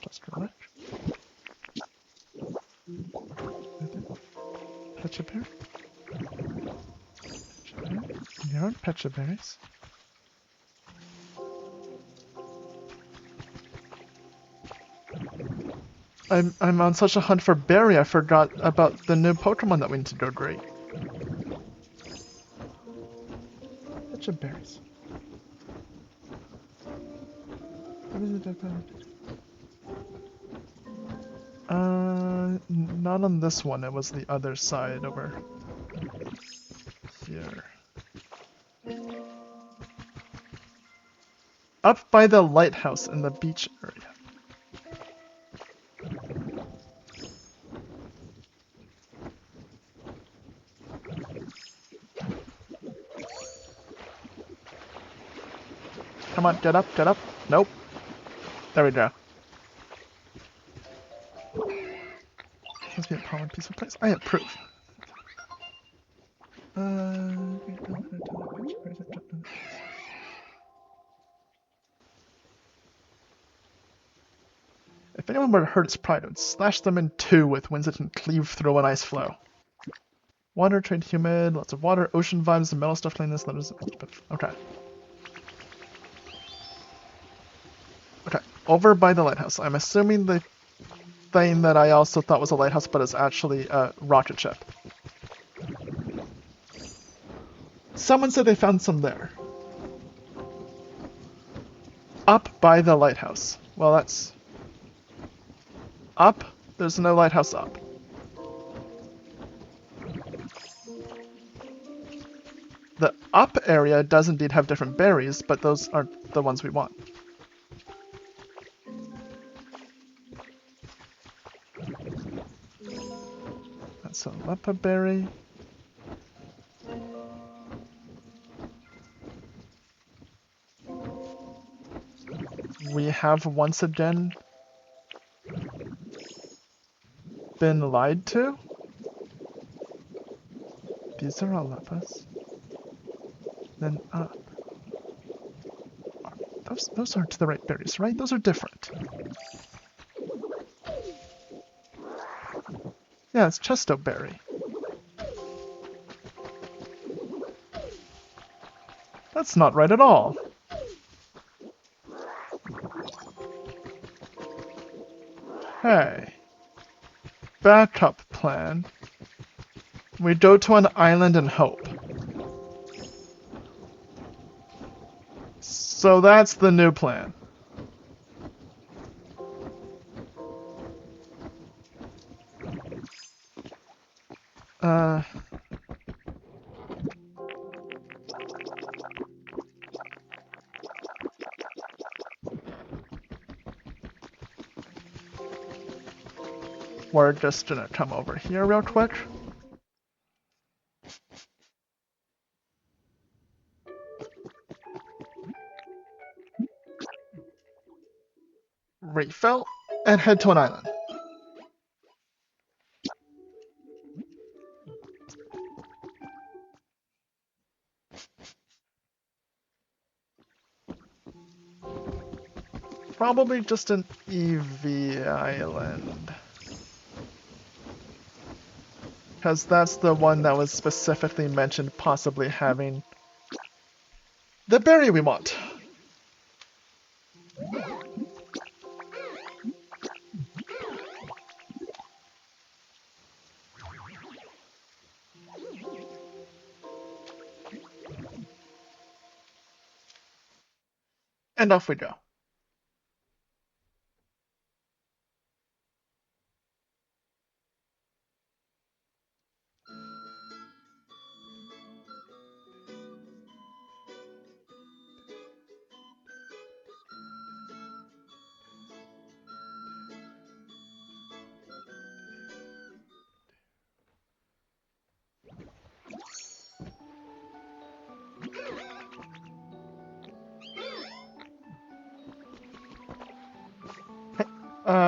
That's correct. Pecha berry? There aren't Pecha berries. I'm on such a hunt for berry, I forgot about the new Pokemon that we need to go great. Pecha berries. What is it about? Not on this one, it was the other side over here. Up by the lighthouse in the beach area. Come on, get up, get up. Nope. There we go. Must be a pollen peaceful place. I approve. If anyone were to hurt its pride, it would slash them in two with winds that can cleave through an ice flow. Water, trade humid, lots of water, ocean vibes, and metal stuff cleanness, letters. Okay. Okay, over by the lighthouse. I'm assuming the thing that I also thought was a lighthouse, but is actually a rocket ship. Someone said they found some there. Up by the lighthouse. Well, that's... Up? There's no lighthouse up. The up area does indeed have different berries, but those aren't the ones we want. That's a lepa berry. We have once again been lied to. These are all lepas. Then up. Those aren't the right berries, right? Those are different. Yeah, it's chesto berry. That's not right at all. Hey. Backup plan. We go to an island and hope. So that's the new plan. We're just gonna come over here real quick. Refill, and head to an island. Probably just an EV island. Because that's the one that was specifically mentioned possibly having the berry we want. And off we go.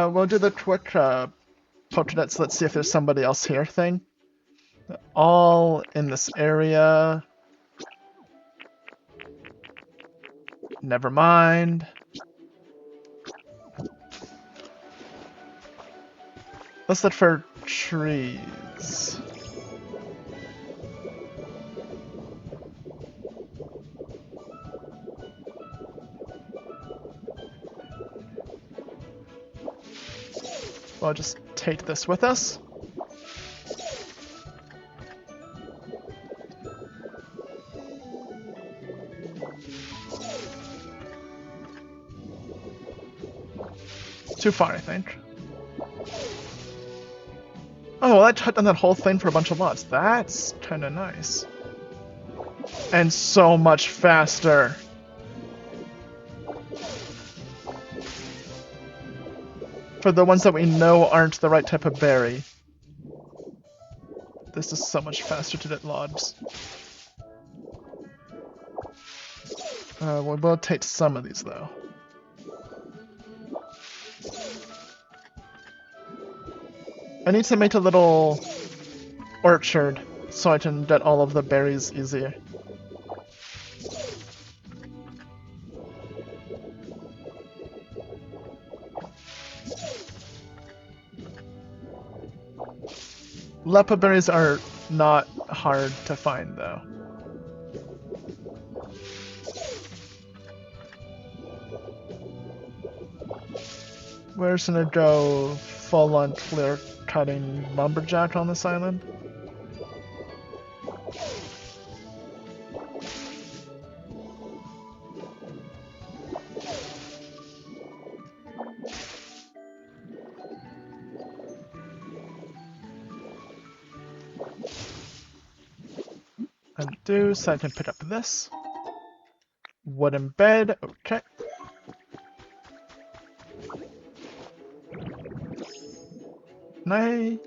We'll do the quick portraits, let's see if there's somebody else here thing. All in this area. Never mind. Let's look for trees. We'll just take this with us. Too far, I think. Oh, I cut down that whole thing for a bunch of lots. That's kind of nice. And so much faster. For the ones that we know aren't the right type of berry. This is so much faster to get logs. We'll take some of these though. I need to make a little orchard so I can get all of the berries easier. Lepa berries are not hard to find though. We're just gonna go full on clear cutting lumberjack on this island. Undo so I can pick up this. Wooden bed, okay. Nay.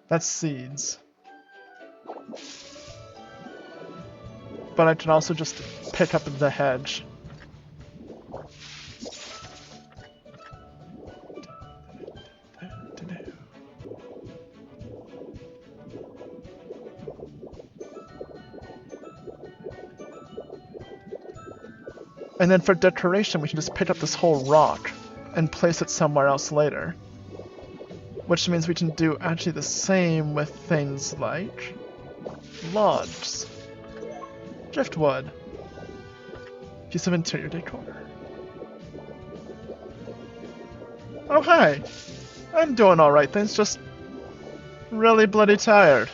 That's seeds. But I can also just pick up the hedge. And then for decoration, we can just pick up this whole rock and place it somewhere else later. Which means we can do actually the same with things like logs, driftwood, piece of interior decor. Oh hi! I'm doing alright, thanks, just really bloody tired.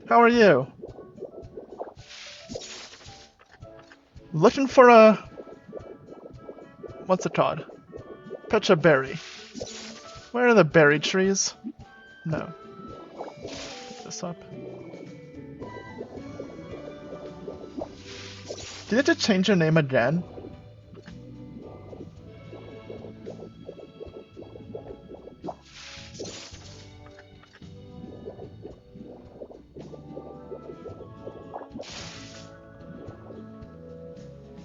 How are you? Looking for a... what's it called? Pecha Berry. Where are the berry trees? No. Pick this up. Did you have to change your name again?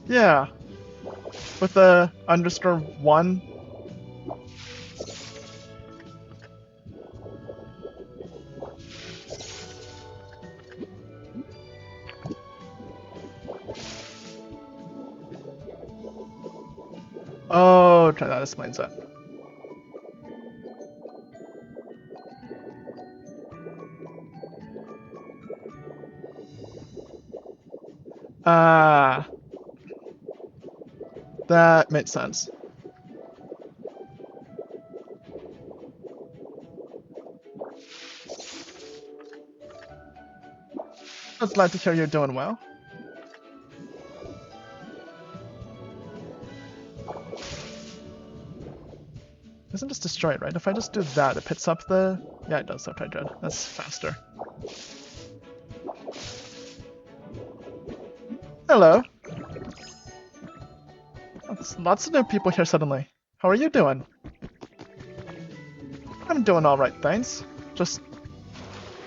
Yeah. With the _1. Oh, okay, that explains it. Ah. That makes sense. I was glad to hear you're doing well. Doesn't just destroy it, right? If I just do that, it picks up the... Yeah, it does. Okay, good. That's faster. Hello. Lots of new people here suddenly. How are you doing? I'm doing alright, thanks. Just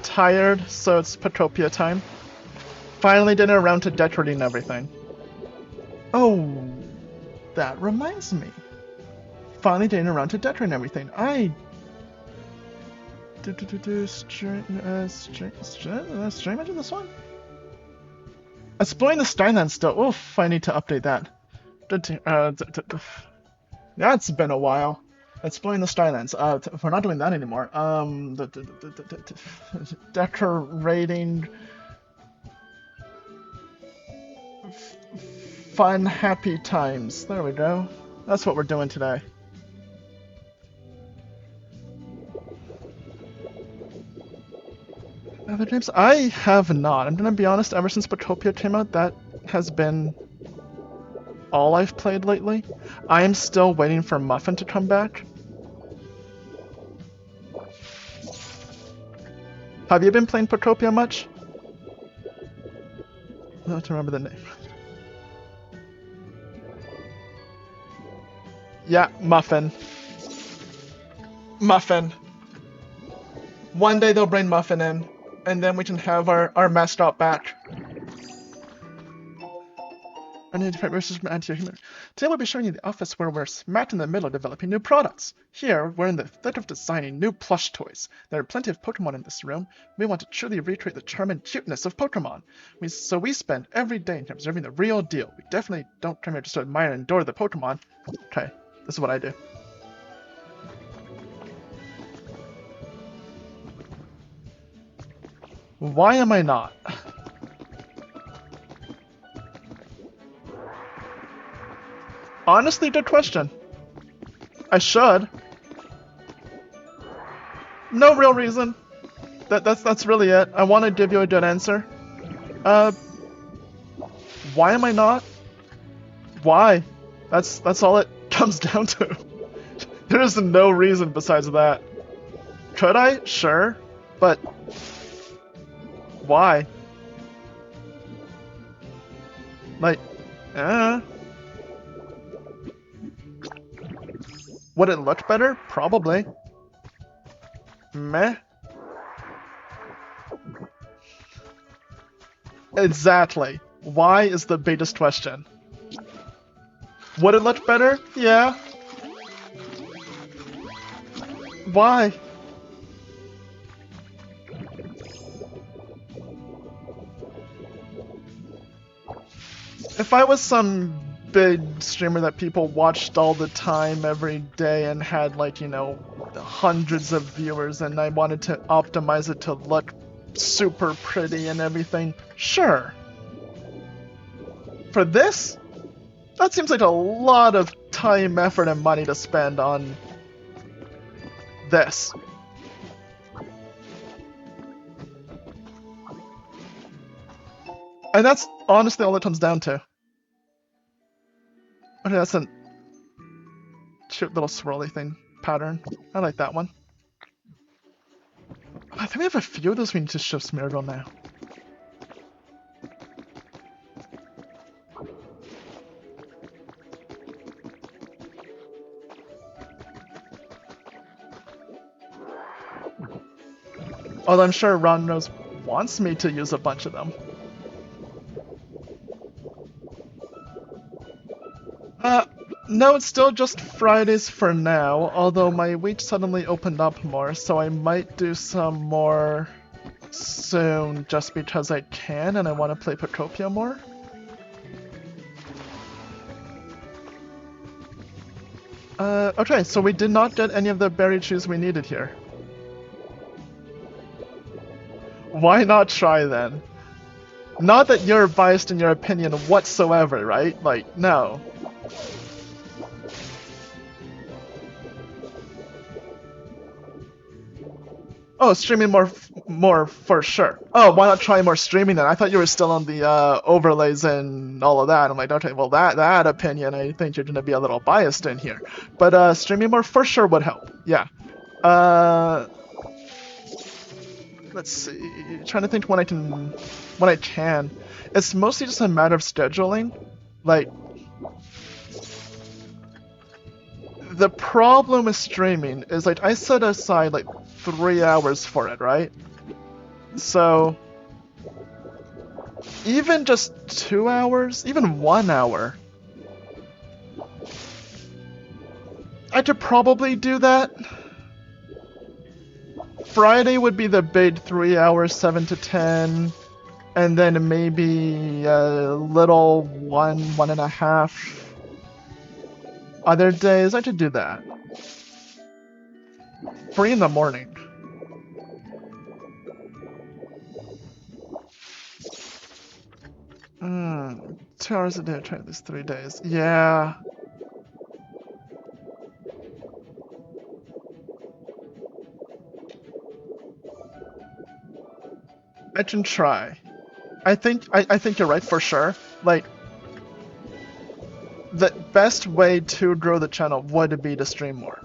tired, so it's Pokopia time. Finally getting around to decorating everything. Oh, that reminds me. Finally getting around to decorating everything. Stream into this one? Exploring the Skylands still. Oof, I need to update that. That's been a while. Exploring the Skylands. We're not doing that anymore. Decorating. Fun, happy times. There we go. That's what we're doing today. Other games? I have not. I'm gonna be honest, ever since Pokopia came out, that has been all I've played lately. I am still waiting for Muffin to come back. Have you been playing Pokopia much? I have to remember the name. Yeah, Muffin. Muffin. One day they'll bring Muffin in, and then we can have our mascot back. Versus anti-human. Today we'll be showing you the office where we're smack in the middle of developing new products. Here, we're in the thick of designing new plush toys. There are plenty of Pokemon in this room. We want to truly recreate the charm and cuteness of Pokemon. So we spend every day observing the real deal. We definitely don't come here just to admire and adore the Pokemon. Okay, this is what I do. Why am I not? Honestly, good question. I should. No real reason. That's really it. I want to give you a good answer. Why am I not? Why? That's all it comes down to. There is no reason besides that. Could I? Sure. But Why? Like, would it look better? Probably. Meh. Exactly. Why is the biggest question. Would it look better? Yeah. Why? If I was some big streamer that people watched all the time every day and had like, you know, hundreds of viewers and I wanted to optimize it to look super pretty and everything, sure. For this, that seems like a lot of time, effort, and money to spend on this. And that's honestly all it comes down to. Okay, that's a cute little swirly thing pattern. I like that one. I think we have a few of those we need to show Smeargle now. Although I'm sure Ron Rose wants me to use a bunch of them. No, it's still just Fridays for now, although my week suddenly opened up more, so I might do some more soon just because I can and I want to play Pokopia more. Okay, so we did not get any of the berry trees we needed here. Why not try then? Not that you're biased in your opinion whatsoever, right? Like, no. Oh, streaming more for sure. Oh, why not try more streaming then? I thought you were still on the overlays and all of that. I'm like, okay, well that opinion, I think you're gonna be a little biased in here. But streaming more for sure would help. Yeah. Let's see. Trying to think when I can. It's mostly just a matter of scheduling. Like, the problem with streaming is like I set aside like 3 hours for it, right? So even just 2 hours, even 1 hour, I could probably do that. Friday would be the big 3 hours, 7 to 10, and then maybe a little 1.5. Other days, I could do that. 3 in the morning. Hmm, 2 hours a day, try this 3 days. Yeah. I can try. I think you're right for sure. Like, the best way to grow the channel would be to stream more.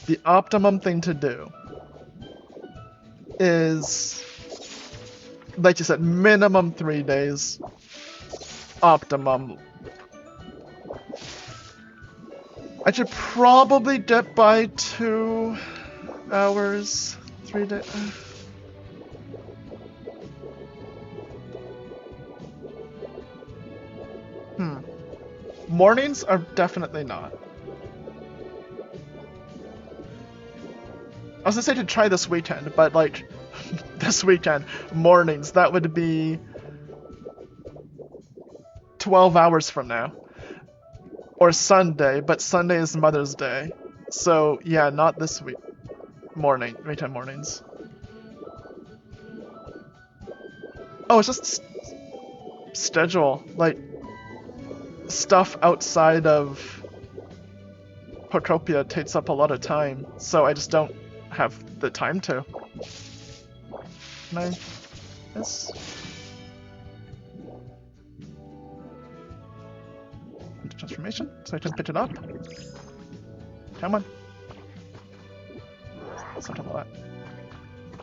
The optimum thing to do is, like you said, minimum 3 days. Optimum. I should probably get by 2 hours, 3 days. Mornings are definitely not. I was gonna say to try this weekend, but like, this weekend, mornings, that would be 12 hours from now. Or Sunday, but Sunday is Mother's Day. So yeah, not this week. Weekend mornings. Oh, it's just schedule, like, stuff outside of Pokopia takes up a lot of time, so I just don't have the time to. Can I? Yes. Transformation, so I can pick it up. Come on. Something like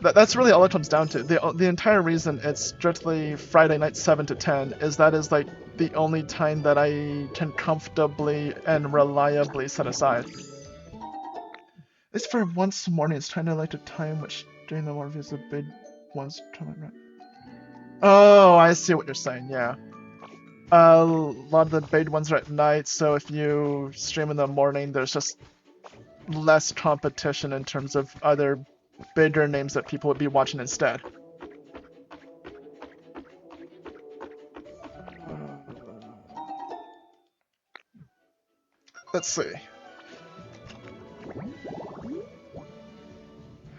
that. That's really all it comes down to. The entire reason it's strictly Friday night 7 to 10 is that is like the only time that I can comfortably and reliably set aside. At least for once a morning, it's trying to like the time which during the morning is the big ones coming right. Oh, I see what you're saying, yeah. A lot of the big ones are at night, so if you stream in the morning, there's just less competition in terms of other bigger names that people would be watching instead. Let's see.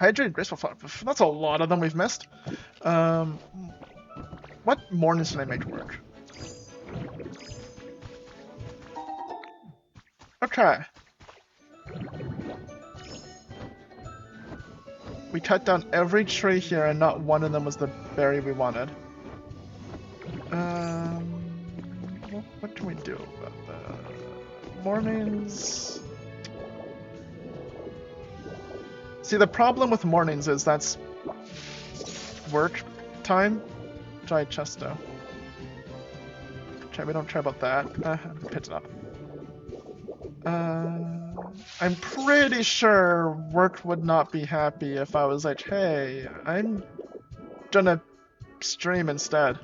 Hydrated graceful flower. That's a lot of them we've missed. What mornings can I make work? Okay. We cut down every tree here and not one of them was the berry we wanted. What can we do about the mornings? See, the problem with mornings is that's work time. Try Chesto. Okay, we don't care about that. Pitch it up. I'm pretty sure work would not be happy if I was like, hey, I'm gonna stream instead.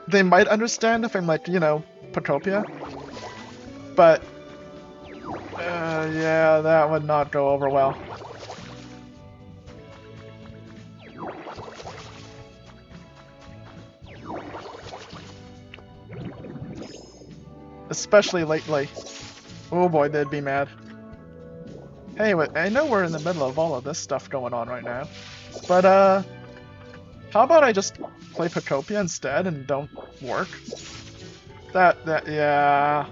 They might understand if I'm like, you know, Pokopia, but yeah, that would not go over well. Especially lately. Oh boy, they'd be mad. Hey, I know we're in the middle of all of this stuff going on right now, but how about I just play Pokopia instead and don't work? Yeah.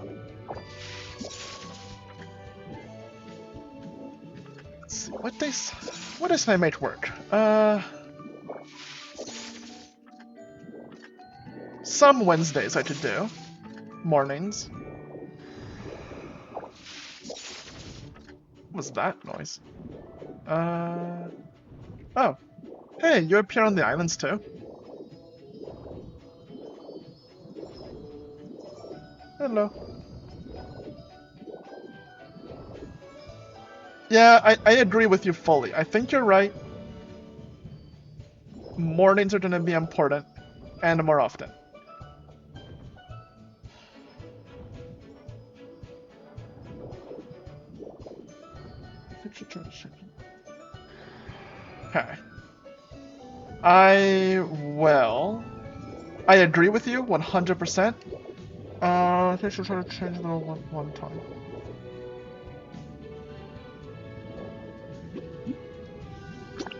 Let's see, what days can I make work? Some Wednesdays I could do. Mornings. What was that noise? Oh. Hey, you appear on the islands too? Hello. Yeah, I agree with you fully. I think you're right. Mornings are gonna be important, and more often. Okay. I agree with you 100%. I think I should try to change the one time.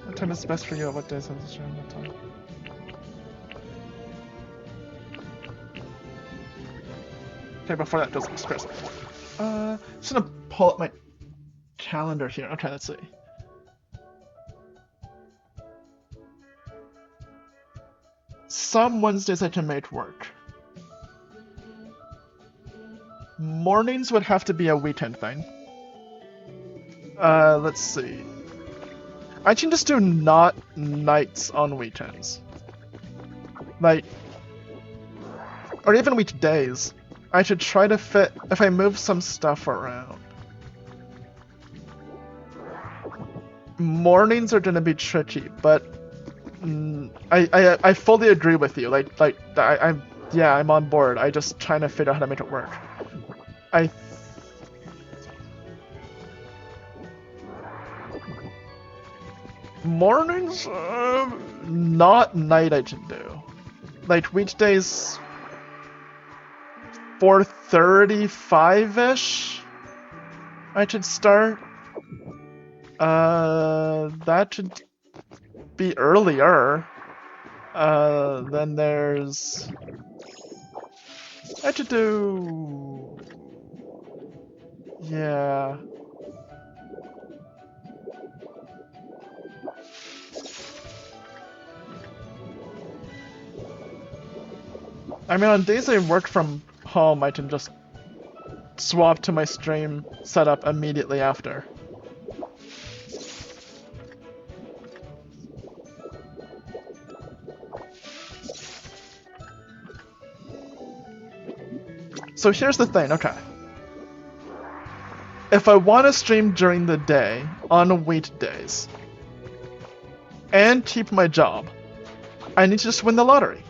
What time is best for you? What days is the time? Okay, before that does express. Just gonna pull up my calendar here. Okay, let's see. Some Wednesdays I can make work. Mornings would have to be a weekend thing. Let's see. I can just do not nights on weekends. Like, or even weekdays. I should try to fit, if I move some stuff around. Mornings are gonna be tricky, but I fully agree with you. I'm on board. I just trying to figure out how to make it work. Mornings, not night I can do. Like weekdays, 4:35-ish. I should start. That should be earlier. Then there's. I should do. Yeah. I mean, on days I work from home, I can just swap to my stream setup immediately after. So here's the thing, okay. If I want to stream during the day, on weekdays, and keep my job, I need to just win the lottery.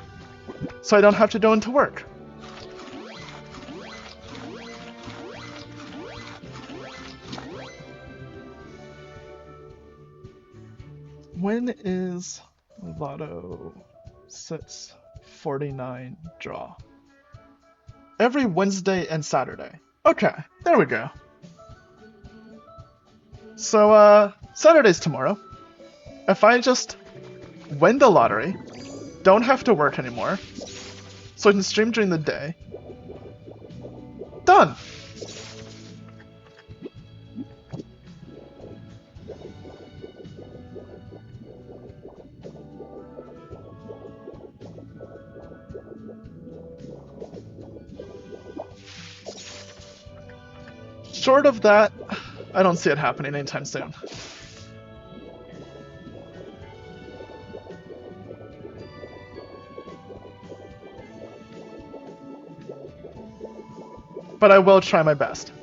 So I don't have to go into work. When is Lotto 649 draw? Every Wednesday and Saturday. Okay, there we go. So, Saturday's tomorrow. If I just win the lottery, don't have to work anymore, so I can stream during the day. Done! Short of that, I don't see it happening anytime soon. But I will try my best.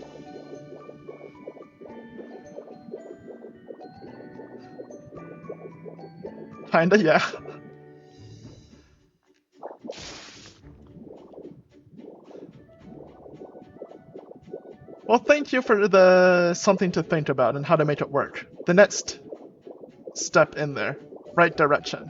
Kinda, yeah. Well, thank you for the something to think about and how to make it work. The next step in there. Right direction.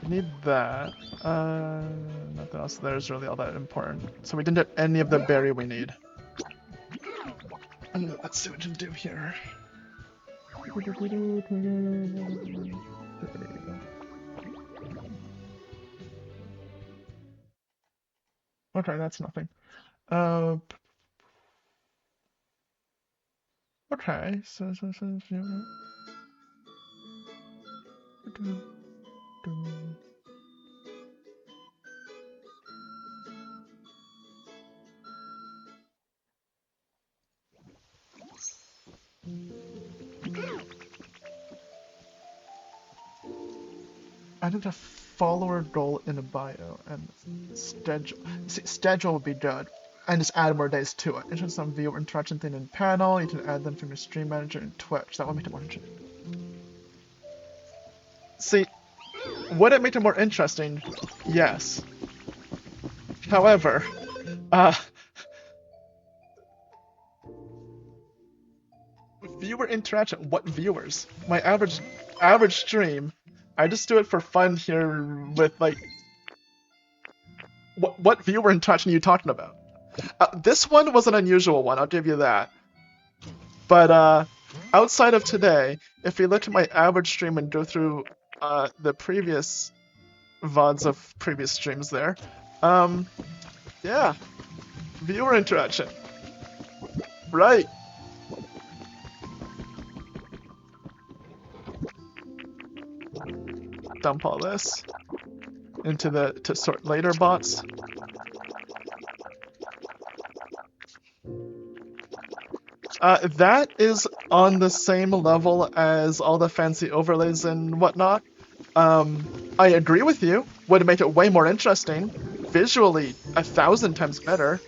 Need that. Nothing else there is really all that important. So we didn't get any of the berry we need. Let's see what we can do here. Okay, that's nothing. Okay, so added a follower goal in a bio and schedule. See, schedule would be good. And just add more days to it. Enter some viewer interaction thing in panel. You can add them from your stream manager and Twitch. That would make it more interesting. See, would it make it more interesting? Yes. However, viewer interaction. What viewers? My average stream. I just do it for fun here with like. What viewer interaction are you talking about? This one was an unusual one. I'll give you that. But outside of today, if you look at my average stream and go through the previous VODs of previous streams there, yeah, viewer interaction. Right. Dump all this into the to sort later bots. That is on the same level as all the fancy overlays and whatnot. I agree with you. Would make it way more interesting. Visually, 1,000 times better.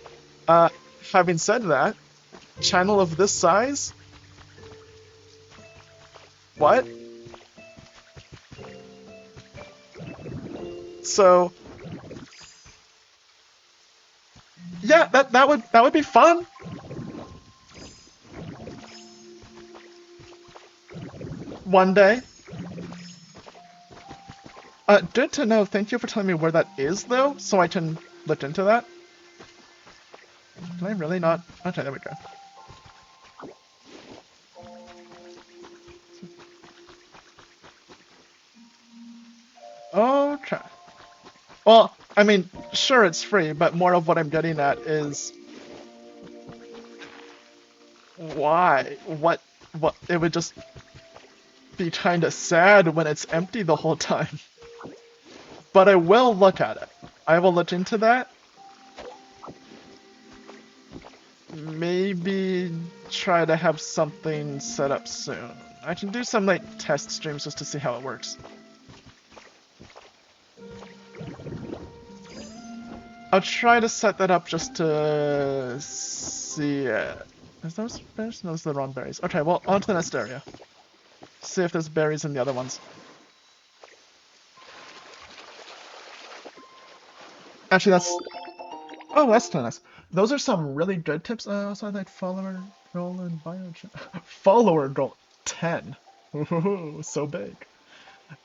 Having said that, channel of this size? What? So, yeah, that would be fun. One day. Good to know. Thank you for telling me where that is, though, so I can look into that. Can I really not? Okay, there we go. Okay. Well, I mean, sure, it's free, but more of what I'm getting at is why? What? It would just be kind of sad when it's empty the whole time. But I will look at it. I will look into that. maybe try to have something set up soon. I can do some like test streams just to see how it works. I'll try to set that up just to see it. Is those berries? No, those are the wrong berries. Okay, well, on to the next area. See if there's berries in the other ones. Actually, that's... Oh, that's kind of nice. Those are some really good tips. Also, like follower roll and bio... follower roll 10. Ooh, so big.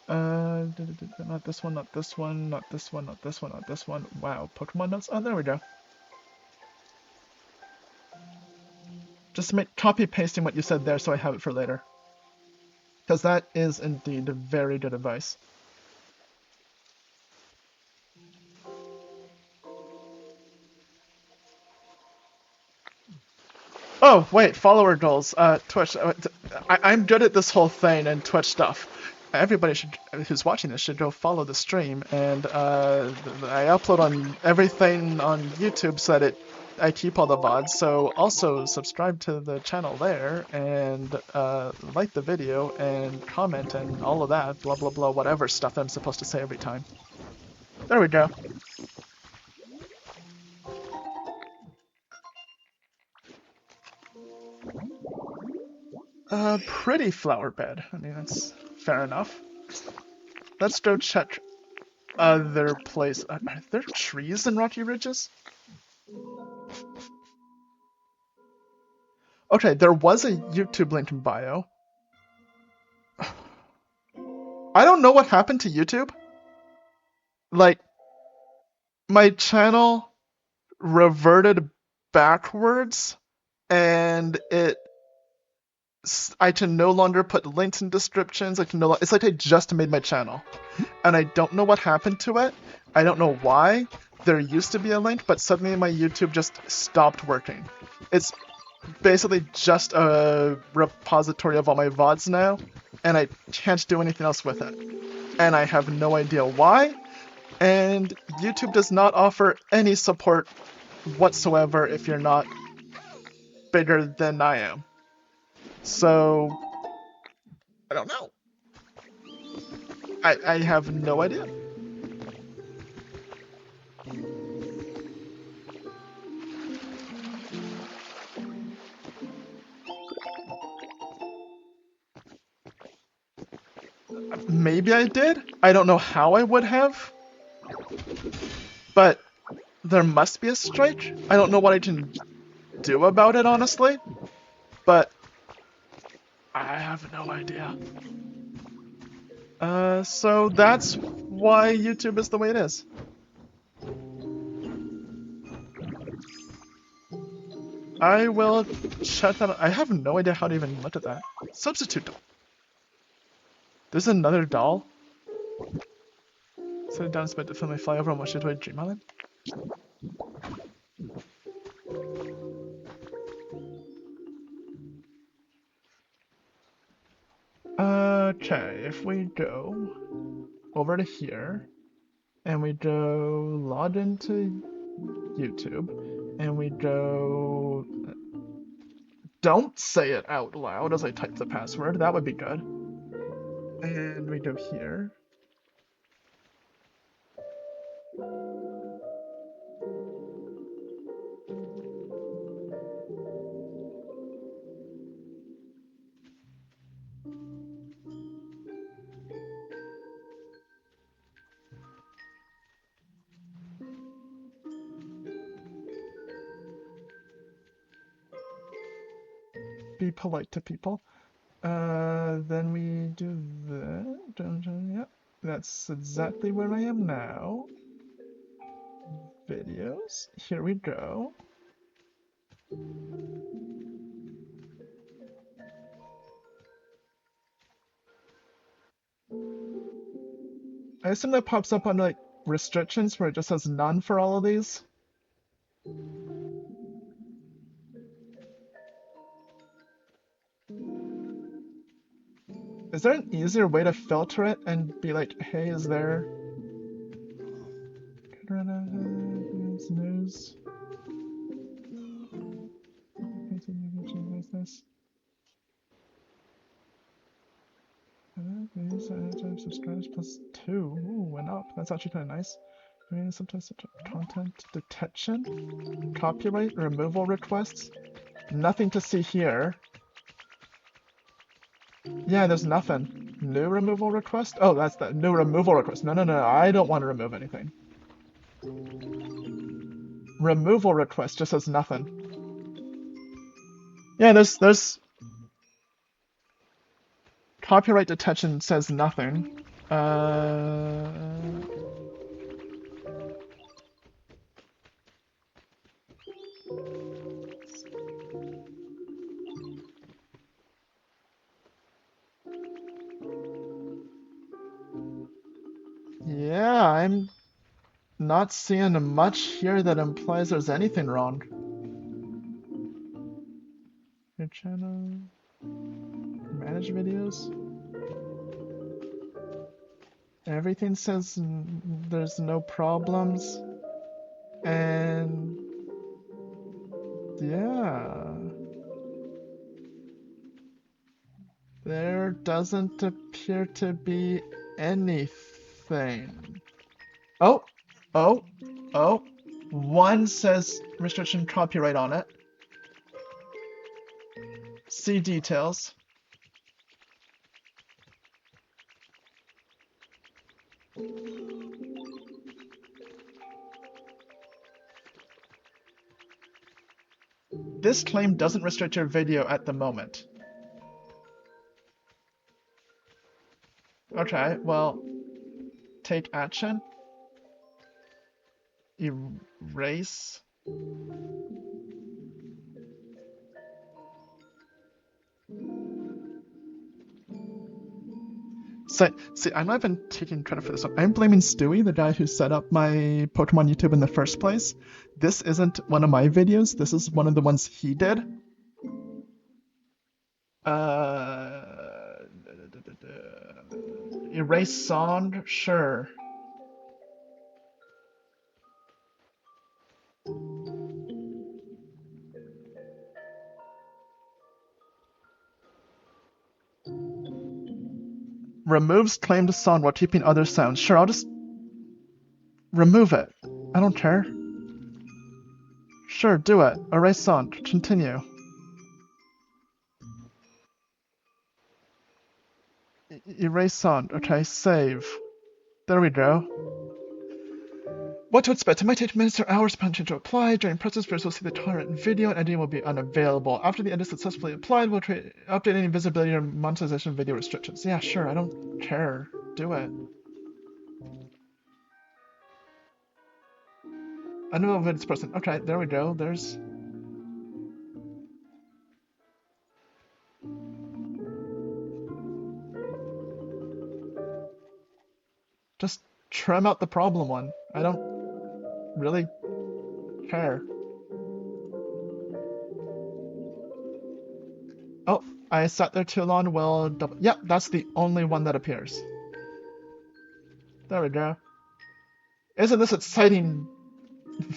Not this one, not this one, not this one, not this one, not this one. Wow, Pokemon notes? Oh, there we go. Just copy pasting what you said there so I have it for later. Because that is indeed very good advice. Oh, wait, follower goals. Twitch. I'm good at this whole thing and Twitch stuff. Everybody who's watching this should go follow the stream, and I upload on everything on YouTube so that I keep all the VODs. So also subscribe to the channel there and like the video and comment and all of that, blah blah blah, whatever stuff I'm supposed to say every time. There we go. Pretty flower bed. I mean, that's fair enough. Let's go check other place. Are there trees in Rocky Ridges? Okay, there was a YouTube link in bio. I don't know what happened to YouTube. Like, my channel reverted backwards, and I can no longer put links in descriptions. It's like I just made my channel, and I don't know what happened to it. I don't know why. There used to be a link, but suddenly my YouTube just stopped working. It's basically just a repository of all my VODs now, and I can't do anything else with it. And I have no idea why, and YouTube does not offer any support whatsoever if you're not bigger than I am. So, I don't know. I have no idea. Maybe I did. I don't know how I would have. But there must be a strike. I don't know what I can do about it, honestly. But I have no idea. So that's why YouTube is the way it is. I will check that out. I have no idea how to even look at that. Substitute doll. There's another doll. Set it down a bit to film my flyover and watch it to a dream island. Okay, if we go over to here, and we go log into YouTube, and we go... Don't say it out loud as I type the password, that would be good. And we go here. Be polite to people. Then we do that. Yep, that's exactly where I am now. Videos. Here we go. I assume that pops up on like restrictions where it just says none for all of these. Is there an easier way to filter it and be like, hey, is there news? subscribers plus 2. Ooh, went up. That's actually kind of nice. I mean, sometimes content detection, copyright removal requests. Nothing to see here. Yeah, there's nothing. New removal request? Oh, that's the new removal request. No, I don't want to remove anything. Removal request just says nothing. Yeah, there's copyright detection says nothing. Yeah, I'm not seeing much here that implies there's anything wrong. Your channel, manage videos. Everything says there's no problems, and yeah, there doesn't appear to be anything. Oh, one says restriction copyright on it. See details. This claim doesn't restrict your video at the moment. Okay, well, take action. Erase. So, see, I'm not even taking credit for this one. I'm blaming Stewie, the guy who set up my Pokemon YouTube in the first place. This isn't one of my videos. This is one of the ones he did. Erase song? Sure. Removes claimed song while keeping other sounds. Sure, I'll just remove it. I don't care. Sure, do it. Erase song. Continue. Erase song. Okay, save. There we go. What to expect? It might take minutes or hours for punching to apply. During process, viewers will see the torrent video and editing will be unavailable. After the edit is successfully applied, we'll update any visibility or monetization video restrictions. Yeah, sure, I don't care. Do it. Unavailable person. Okay, there we go. There's... Just trim out the problem one. I don't really care. Oh, I sat there too long. Well, yep, that's the only one that appears. There we go. Isn't this exciting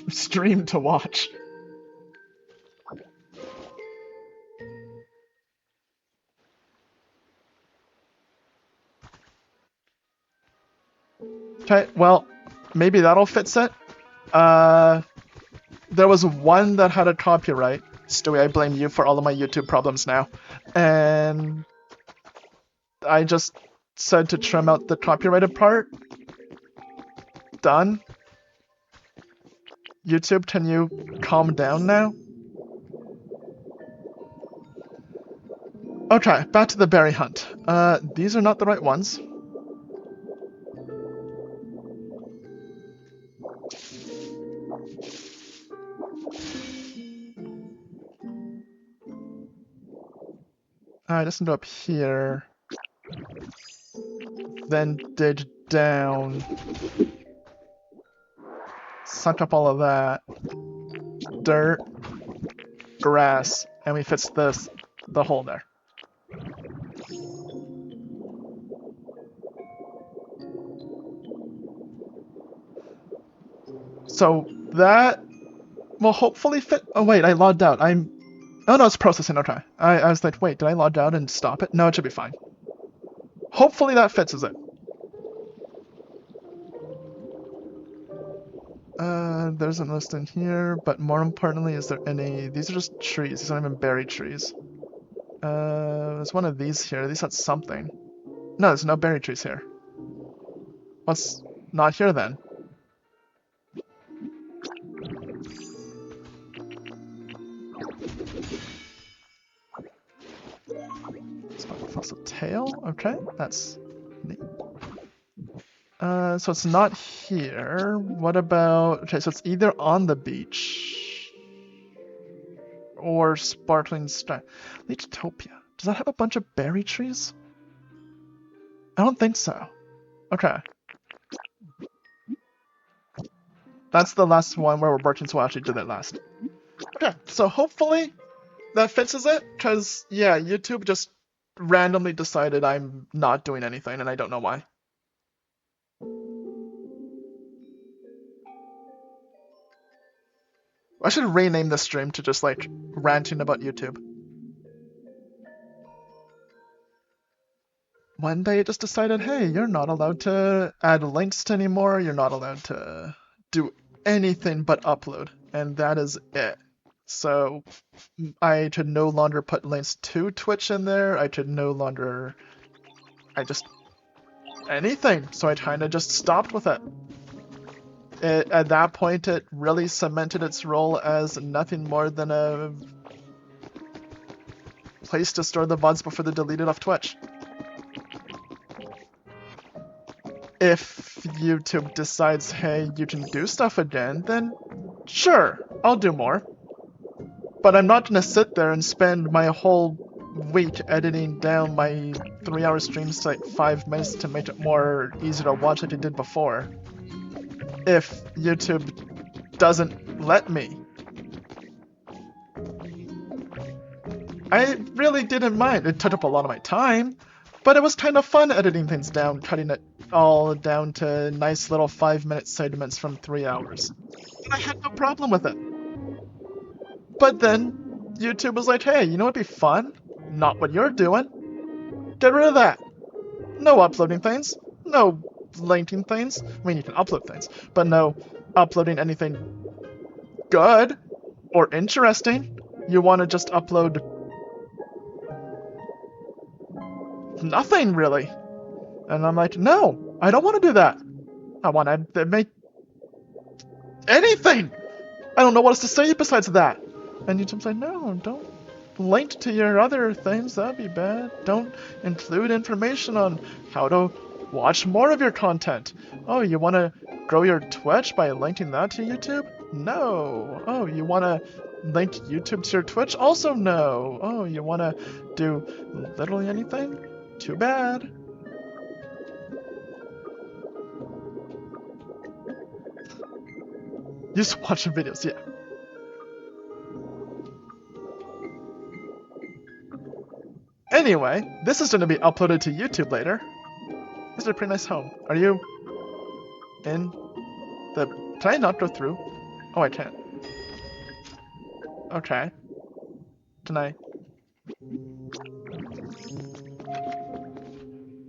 stream to watch? Okay, well, maybe that'll fix it. There was one that had a copyright. Stewie, I blame you for all of my YouTube problems now. And I just said to trim out the copyrighted part. Done. YouTube, can you calm down now? Okay, back to the berry hunt. These are not the right ones. Alright, let's go up here. Then dig down. Suck up all of that. Dirt. Grass. And we fix this, the hole there. So that will hopefully fit. Oh wait, I logged out. Oh no, it's processing. Okay. I was like, wait, did I log out and stop it? No, it should be fine. Hopefully that fits, is it? There's a list in here, but more importantly, is there any... These are just trees. These aren't even berry trees. There's one of these here. These had something. No, there's no berry trees here. What's not here then? Fossil tail? Okay, that's neat. So it's not here. What about... Okay, so it's either on the beach or sparkling strand. Leechtopia. Does that have a bunch of berry trees? I don't think so. Okay. That's the last one where we're working, so I actually did it last. Okay, so hopefully that fixes it, because, yeah, YouTube just randomly decided I'm not doing anything, and I don't know why. I should rename this stream to just, like, ranting about YouTube. One day it just decided, hey, you're not allowed to add links to anymore, you're not allowed to do anything but upload, and that is it. So I could no longer put links to Twitch in there, I could no longer... anything, so I kinda just stopped with it. At that point, it really cemented its role as nothing more than a place to store the VODs before they're deleted off Twitch. If YouTube decides, hey, you can do stuff again, then sure, I'll do more. But I'm not gonna sit there and spend my whole week editing down my 3-hour streams to like 5 minutes to make it more easy to watch like I did before. If YouTube doesn't let me. I really didn't mind. It took up a lot of my time, but it was kind of fun editing things down, cutting it all down to nice little 5-minute segments from 3 hours. And I had no problem with it. But then YouTube was like, hey, you know what'd be fun? Not what you're doing. Get rid of that. No uploading things. No linking things. I mean, you can upload things, but no uploading anything good or interesting. You want to just upload nothing, really. And I'm like, no, I don't want to do that. I want to make anything. I don't know what else to say besides that. And YouTube's like, no, don't link to your other things. That'd be bad. Don't include information on how to watch more of your content. Oh, you want to grow your Twitch by linking that to YouTube? No. Oh, you want to link YouTube to your Twitch? Also no. Oh, you want to do literally anything? Too bad. Just watching videos, yeah. Anyway, this is going to be uploaded to YouTube later. This is a pretty nice home. Are you in the... Can I not go through? Oh, I can't. Okay. Can I...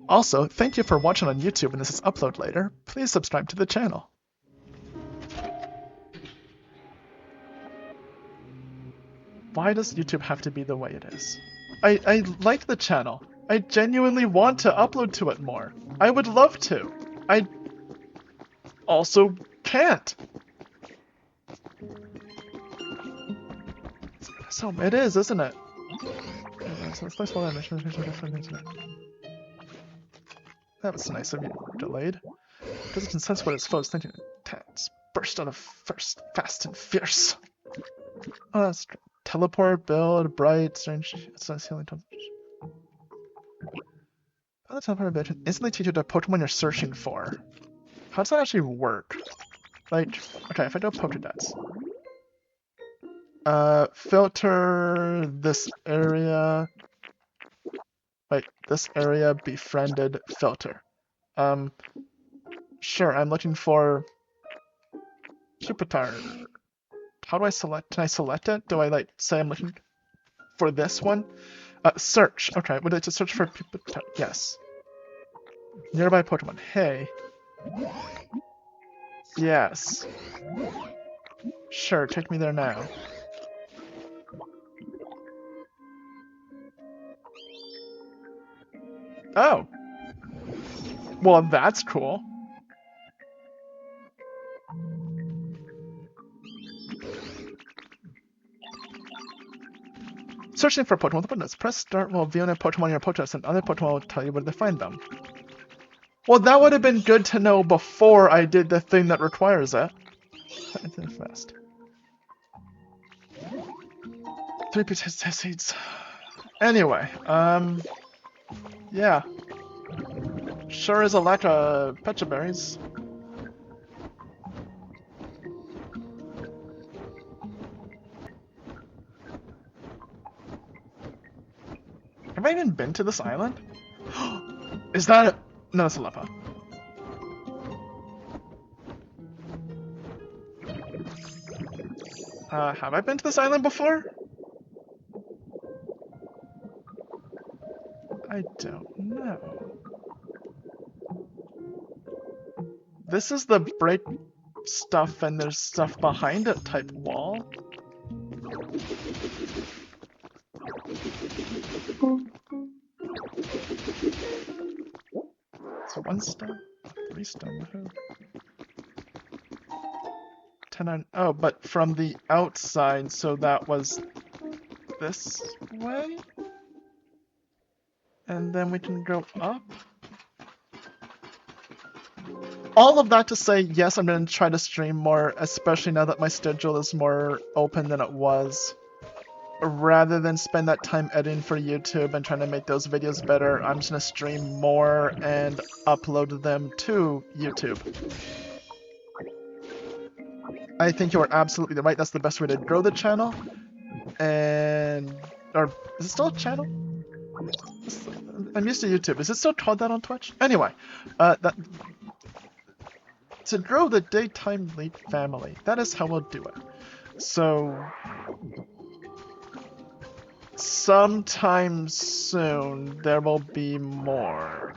Also, thank you for watching on YouTube and this is uploaded later. Please subscribe to the channel. Why does YouTube have to be the way it is? I like the channel. I genuinely want to upload to it more. I would love to. I also can't. So it is, isn't it? That was nice of you, delayed. Doesn't can sense what its foe's thinking. Attacks burst out of first, fast and fierce. Oh, that's true. Teleport, build, bright, strange. It's not healing. Oh, the teleport ability instantly teach you the Pokemon you're searching for. How does that actually work? Like, okay, if I do a Pokédex. Filter this area. Wait, this area befriended filter. Sure, I'm looking for Pupitar. How do I select? Can I select it? Do I like say I'm looking for this one? Search. Okay, would it to search for Pupitar? Yes. Nearby Pokemon. Hey. Yes. Sure, take me there now. Oh. Well, that's cool. Searching for Pokemon with buttons. Press start while viewing a Pokemon in your Pokédex, and other Pokemon will tell you where to find them. Well, that would have been good to know before I did the thing that requires it. Fast. 3 potato seeds. Anyway, yeah. Sure is a lack of Pecha berries. Have I even been to this island? Is that a... No, it's a leopard. Have I been to this island before? I don't know. This is the break stuff and there's stuff behind it type wall. So 1 star, 3 star, woohoo. 10 on, oh, but from the outside, so that was this way? And then we can go up? All of that to say, yes, I'm going to try to stream more, especially now that my schedule is more open than it was. Rather than spend that time editing for YouTube and trying to make those videos better, I'm just going to stream more and upload them to YouTube. I think you are absolutely right. That's the best way to grow the channel. And... or, is it still a channel? I'm used to YouTube. Is it still called that on Twitch? Anyway, to grow the DaytimeLeek family, that is how we'll do it. So... sometime soon, there will be more.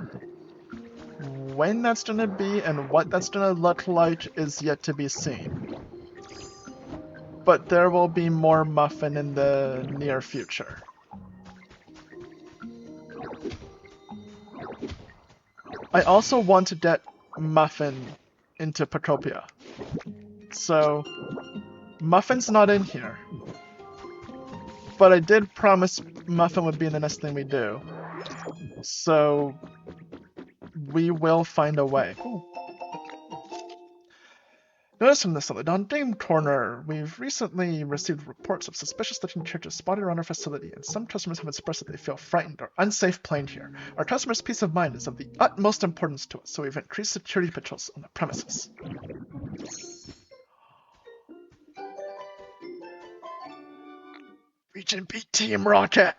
When that's gonna be and what that's gonna look like is yet to be seen. But there will be more Muffin in the near future. I also want to get Muffin into Pokopia. So, Muffin's not in here. But I did promise Muffin would be in the next thing we do. So, we will find a way. Ooh. Notice from this on Game Corner, we've recently received reports of suspicious looking creatures spotted around our facility, and some customers have expressed that they feel frightened or unsafe playing here. Our customers' peace of mind is of the utmost importance to us, so we've increased security patrols on the premises. Region B Team Rocket!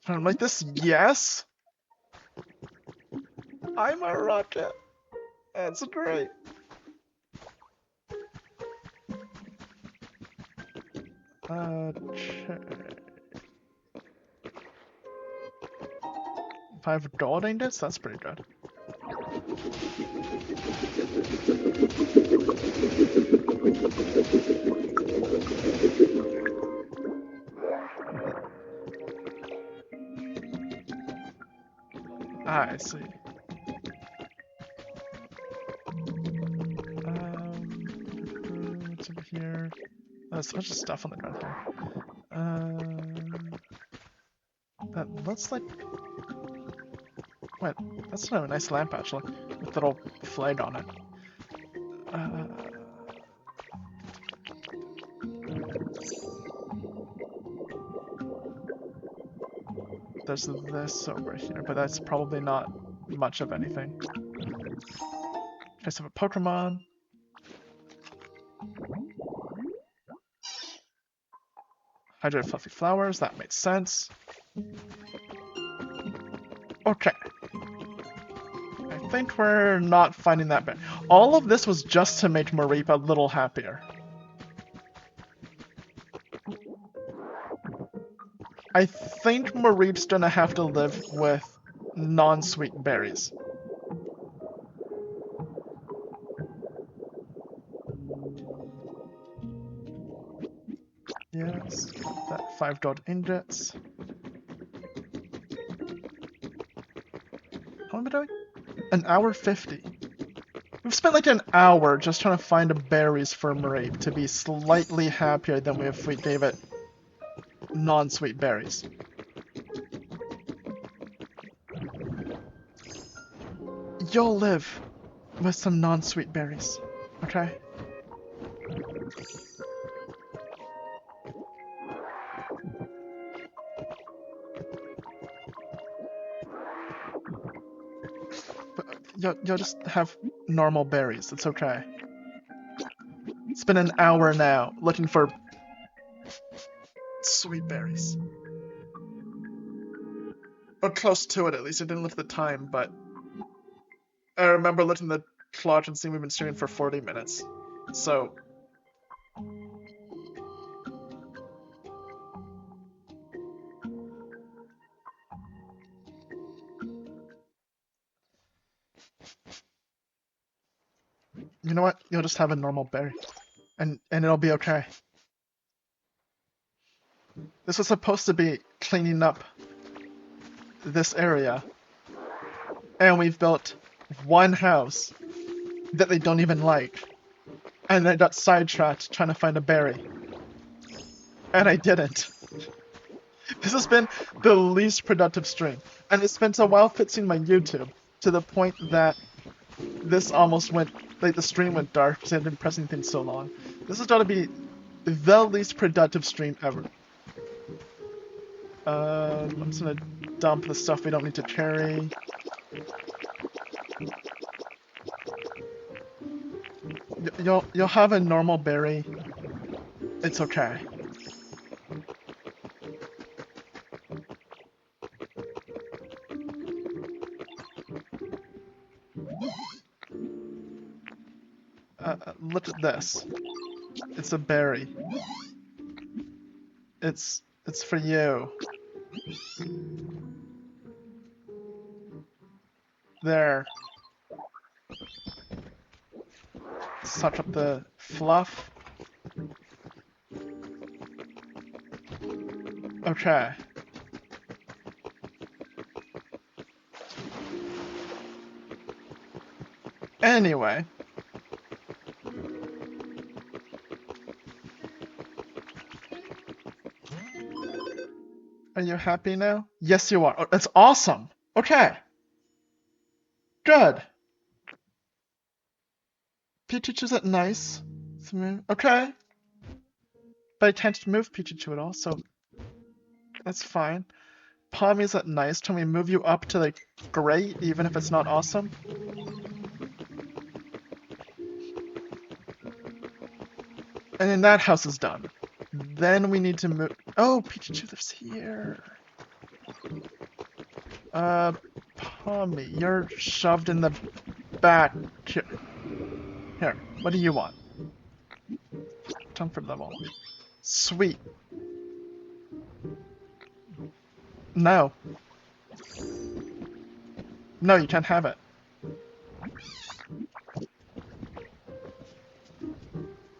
I'm like this, yes? I'm a rocket. That's great. Okay. 5 gold ingots? That's pretty good. I see. What's over here? There's a bunch of stuff on the ground here. That looks like... Wait, that's not a nice lamp actually, with a little flag on it. There's this over here, but that's probably not much of anything. Case of a Pokemon. Hydrated fluffy flowers, that makes sense. Okay. I think we're not finding that bad. All of this was just to make Mareep a little happier. I think Mareep's gonna have to live with non-sweet berries. 5 gold ingots. How long been doing? An hour 50. We've spent like an hour just trying to find berries for Marie to be slightly happier than if we gave it non-sweet berries. You'll live with some non-sweet berries, okay? But you'll just have normal berries, it's okay. It's been an hour now, looking for sweet berries. Or close to it at least, I didn't look at the time, but I remember looking at the clock and seeing we've been streaming for 40 minutes. So... You know what? You'll just have a normal berry. And it'll be okay. This was supposed to be cleaning up this area. And we've built one house that they don't even like. And I got sidetracked trying to find a berry. And I didn't. This has been the least productive stream. And it spent a while fixing my YouTube to the point that this almost went, like the stream went dark because I didn't press anything so long. This has got to be the least productive stream ever. I'm just gonna dump the stuff we don't need to carry. You'll have a normal berry. It's okay. Look at this. It's a berry. It's for you. There. Suck up the fluff. Okay. Anyway. Are you happy now? Yes, you are. Oh, that's awesome. Okay. Good. Pichichu's at nice. Okay. But I can't move Pichichu at all, so that's fine. Pommy's at nice. Can we move you up to like great, even if it's not awesome? And then that house is done. Then we need to move. Oh, Pichichu lives here. Pommy, you're shoved in the back. Here, what do you want? Comfort level. Sweet. No. No, you can't have it.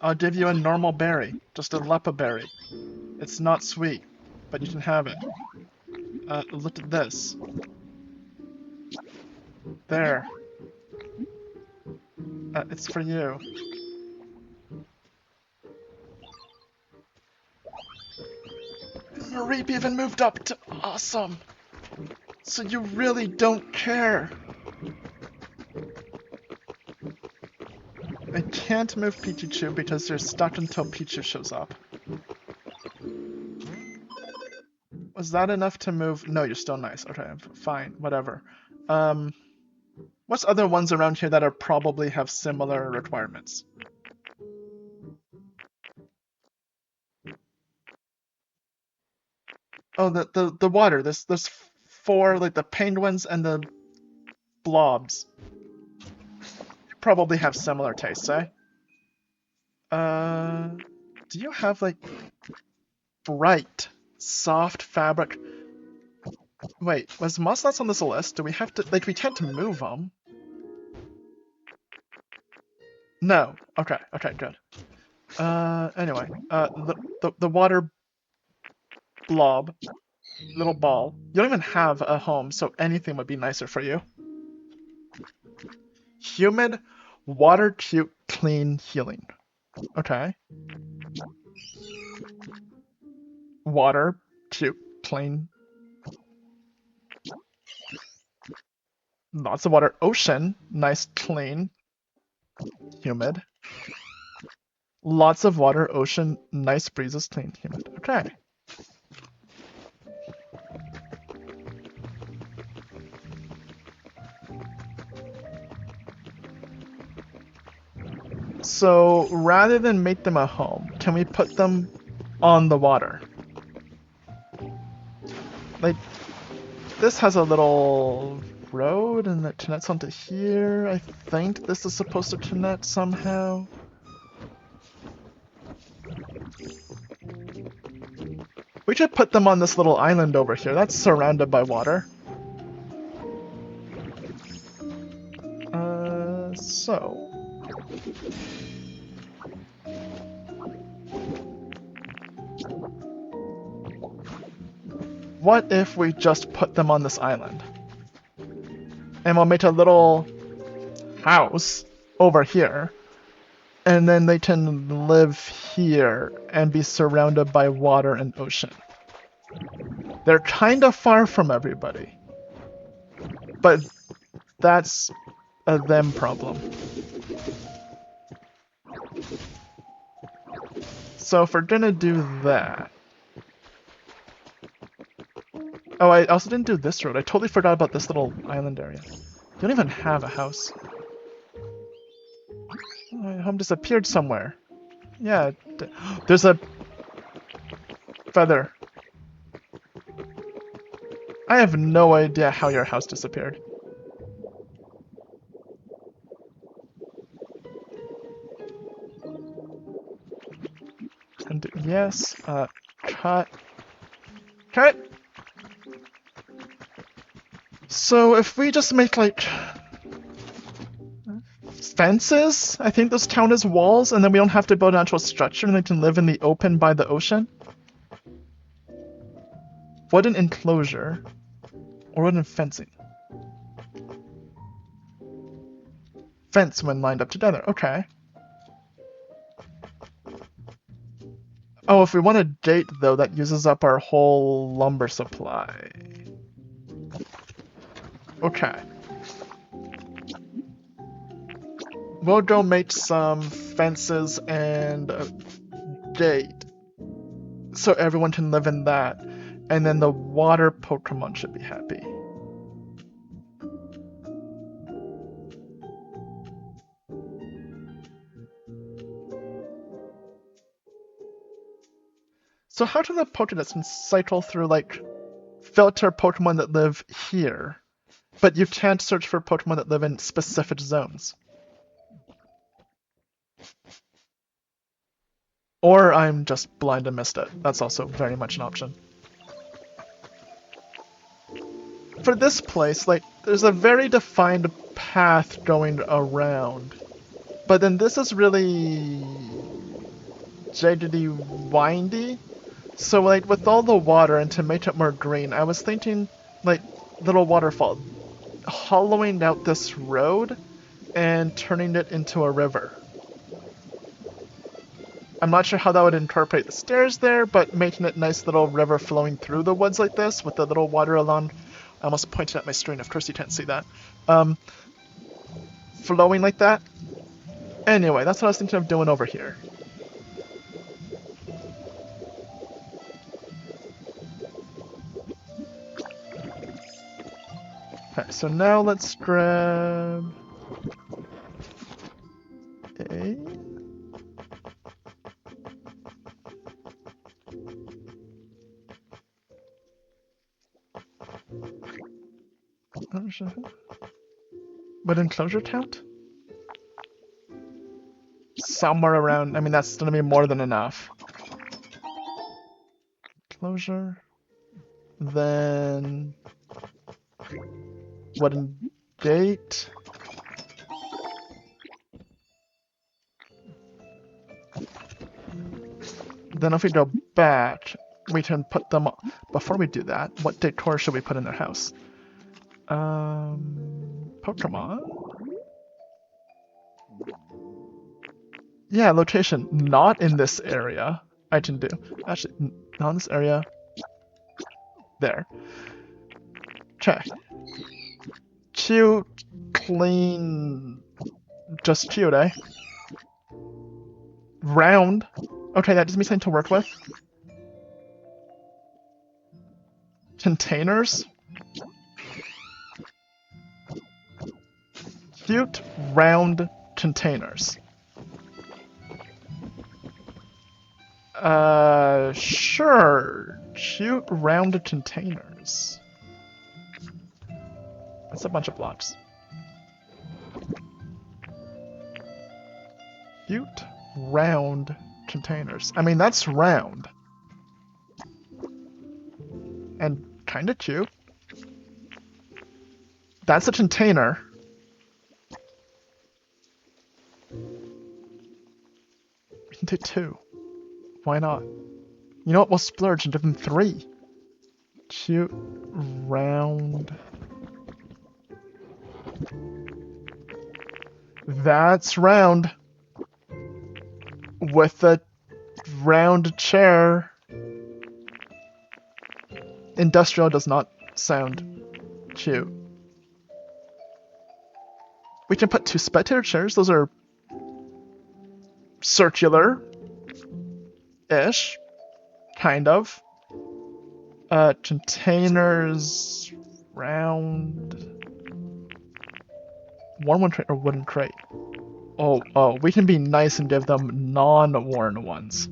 I'll give you a normal berry. Just a lepa berry. It's not sweet, but you can have it. Look at this. There. It's for you. Mareep even moved up to awesome. So you really don't care. I can't move Pichichu because you're stuck until Pichu shows up. Was that enough to move? No, you're still nice. Okay, fine, whatever. What's other ones around here that are probably have similar requirements? Oh, the water. There's 4, like the penguins and the blobs. Probably have similar tastes, eh? Do you have like bright, soft fabric? Wait, was musclets on this list? Do we have to, like, we can't move them? No. Okay, good. Anyway, the water blob, little ball. You don't even have a home, so anything would be nicer for you. Humid, water, cute, clean, healing. Okay. Water, cute, clean. Lots of water. Ocean, nice, clean, humid. Lots of water, ocean, nice breezes, clean, humid. Okay. So rather than make them a home, can we put them on the water? Like, this has a little road and it connects onto here. I think this is supposed to connect somehow. We should put them on this little island over here. That's surrounded by water. So. What if we just put them on this island? And we'll make a little house over here. And then they can live here and be surrounded by water and ocean. They're kind of far from everybody. But that's a them problem. So if we're gonna do that... Oh, I also didn't do this road. I totally forgot about this little island area. You don't even have a house. My home disappeared somewhere. Yeah, there's a feather. I have no idea how your house disappeared. And yes, cut. Cut! So if we just make like fences, I think those count as walls, and then we don't have to build an actual structure and they can live in the open by the ocean. Wooden enclosure or wooden fencing. Fence when lined up together, okay. Oh, if we want a gate though, that uses up our whole lumber supply. Okay. We'll go make some fences and a gate so everyone can live in that. And then the water Pokemon should be happy. So how do the Pokédex can cycle through, like, filter Pokemon that live here, but you can't search for Pokemon that live in specific zones? Or I'm just blind and missed it. That's also very much an option. For this place, like, there's a very defined path going around. But then this is really jaggedy, windy. So, like, with all the water and to make it more green, I was thinking, like, little waterfall. Hollowing out this road and turning it into a river. I'm not sure how that would incorporate the stairs there, but making it nice little river flowing through the woods like this with the little water along. I almost pointed at my screen, of course you can't see that. Flowing like that. Anyway, that's what I was thinking of doing over here. Okay, so now let's grab a... Would enclosure count? Somewhere around, I mean that's gonna be more than enough. Enclosure. Then... wooden gate. Then if we go back, we can put them. Before we do that, what decor should we put in their house? Pokemon. Yeah, location not in this area. I can do actually not in this area. There. Okay. Cute, clean, just cute, eh? Round. Okay, that gives me something to work with. Containers. Cute, round containers. Sure. Cute, round containers. That's a bunch of blocks. Cute, round containers. I mean, that's round. And kinda cute. That's a container. We can do 2. Why not? You know what? We'll splurge and give them 3. Cute, round. That's round. With a round chair. Industrial does not sound cute. We can put 2 spectator chairs. Those are circular-ish. Kind of. Containers. Round. Worn one crate or wooden crate. Oh, we can be nice and give them non-worn ones.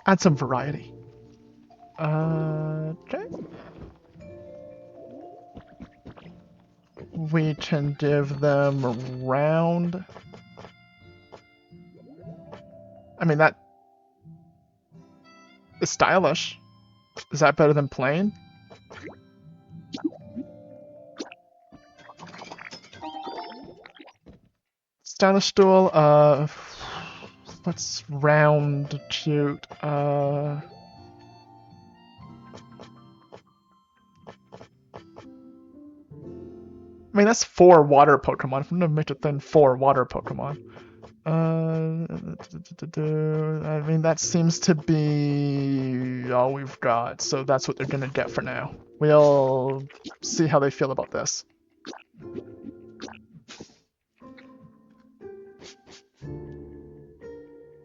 Add some variety. Okay. We can give them round. I mean, that is stylish. Is that better than plain? Stylish stool, what's round, cute, I mean, that's 4 water Pokemon. I'm gonna make it then 4 water Pokemon. I mean, that seems to be all we've got, so that's what they're gonna get for now. We'll see how they feel about this.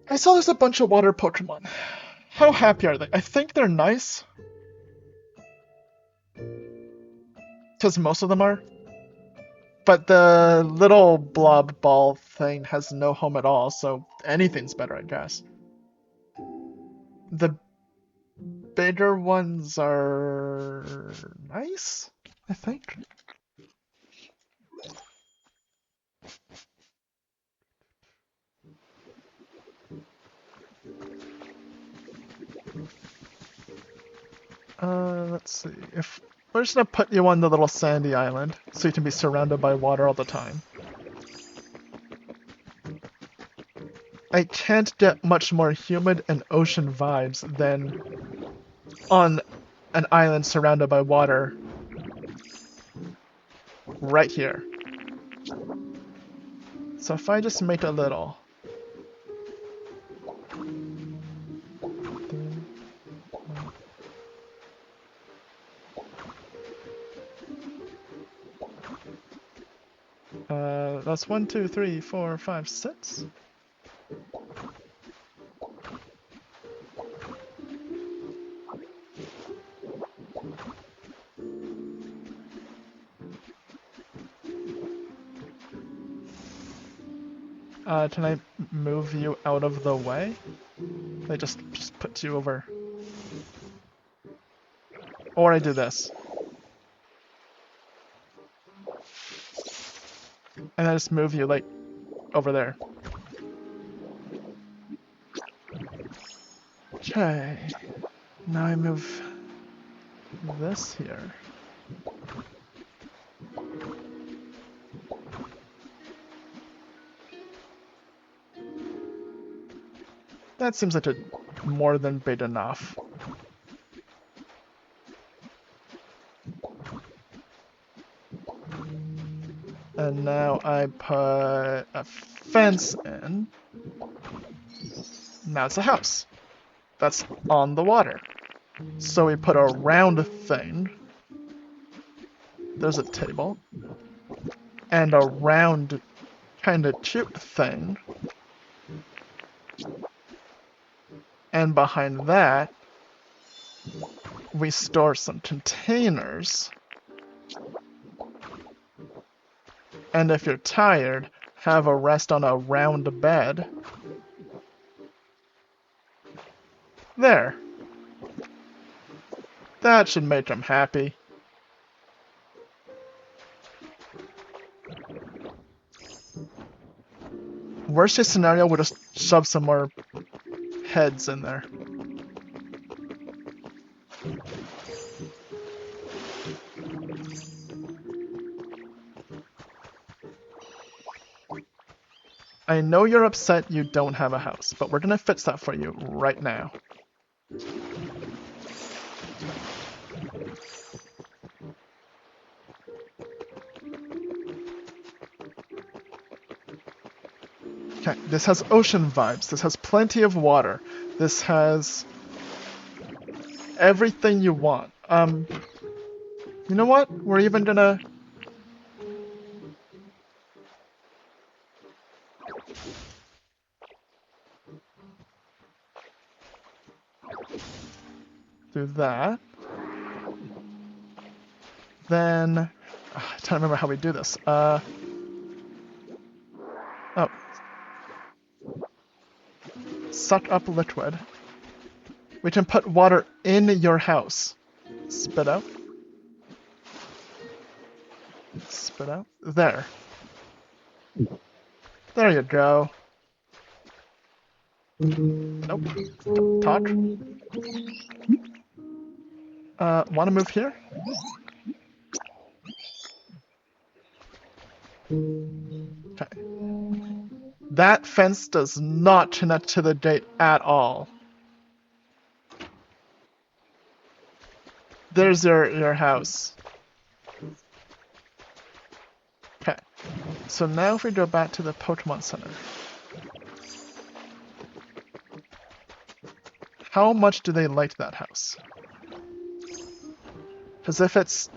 I saw there's a bunch of water Pokemon. How happy are they? I think they're nice. Because most of them are. But the little blob ball thing has no home at all, so anything's better, I guess. The bigger ones are nice, I think. Let's see. If we're just gonna put you on the little sandy island, so you can be surrounded by water all the time. I can't get much more humid and ocean vibes than on an island surrounded by water. Right here. So if I just make a little. That's 1, 2, 3, 4, 5, 6. Can I move you out of the way? I just put you over. Or I do this. And I just move you, like, over there. Okay. Now I move this here. That seems like more than big enough. And now I put a fence in. Now it's a house. That's on the water. So we put a round thing. There's a table. And a round kind of chip thing. And behind that, we store some containers. And if you're tired, have a rest on a round bed. There. That should make them happy. Worst case scenario, we'll just shove some more heads in there. I know you're upset you don't have a house, but we're gonna fix that for you right now. Okay, this has ocean vibes, this has plenty of water, this has everything you want. You know what? We're even gonna... do that. Then... I'm trying to remember how we do this. Oh. Suck up liquid. We can put water in your house. Spit out. Spit out. There. There you go. Nope. Talk. Wanna move here? Okay. That fence does not connect to the gate at all. There's your house. Okay. So now if we go back to the Pokemon Center. How much do they like that house? Because if it's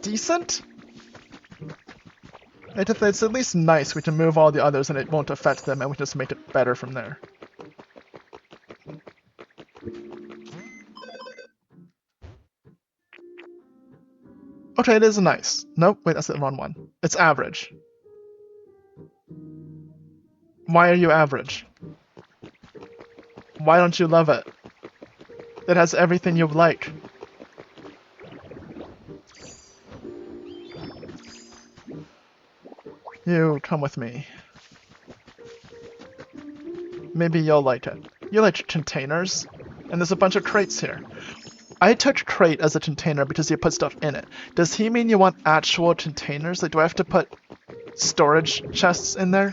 decent, if it's at least nice, we can move all the others and it won't affect them and we just make it better from there. Okay, it is nice. Nope, wait, that's the wrong one. It's average. Why are you average? Why don't you love it? It has everything you like. You come with me. Maybe you'll like it. You like containers? And there's a bunch of crates here. I took crate as a container because you put stuff in it. Does he mean you want actual containers? Like, do I have to put storage chests in there?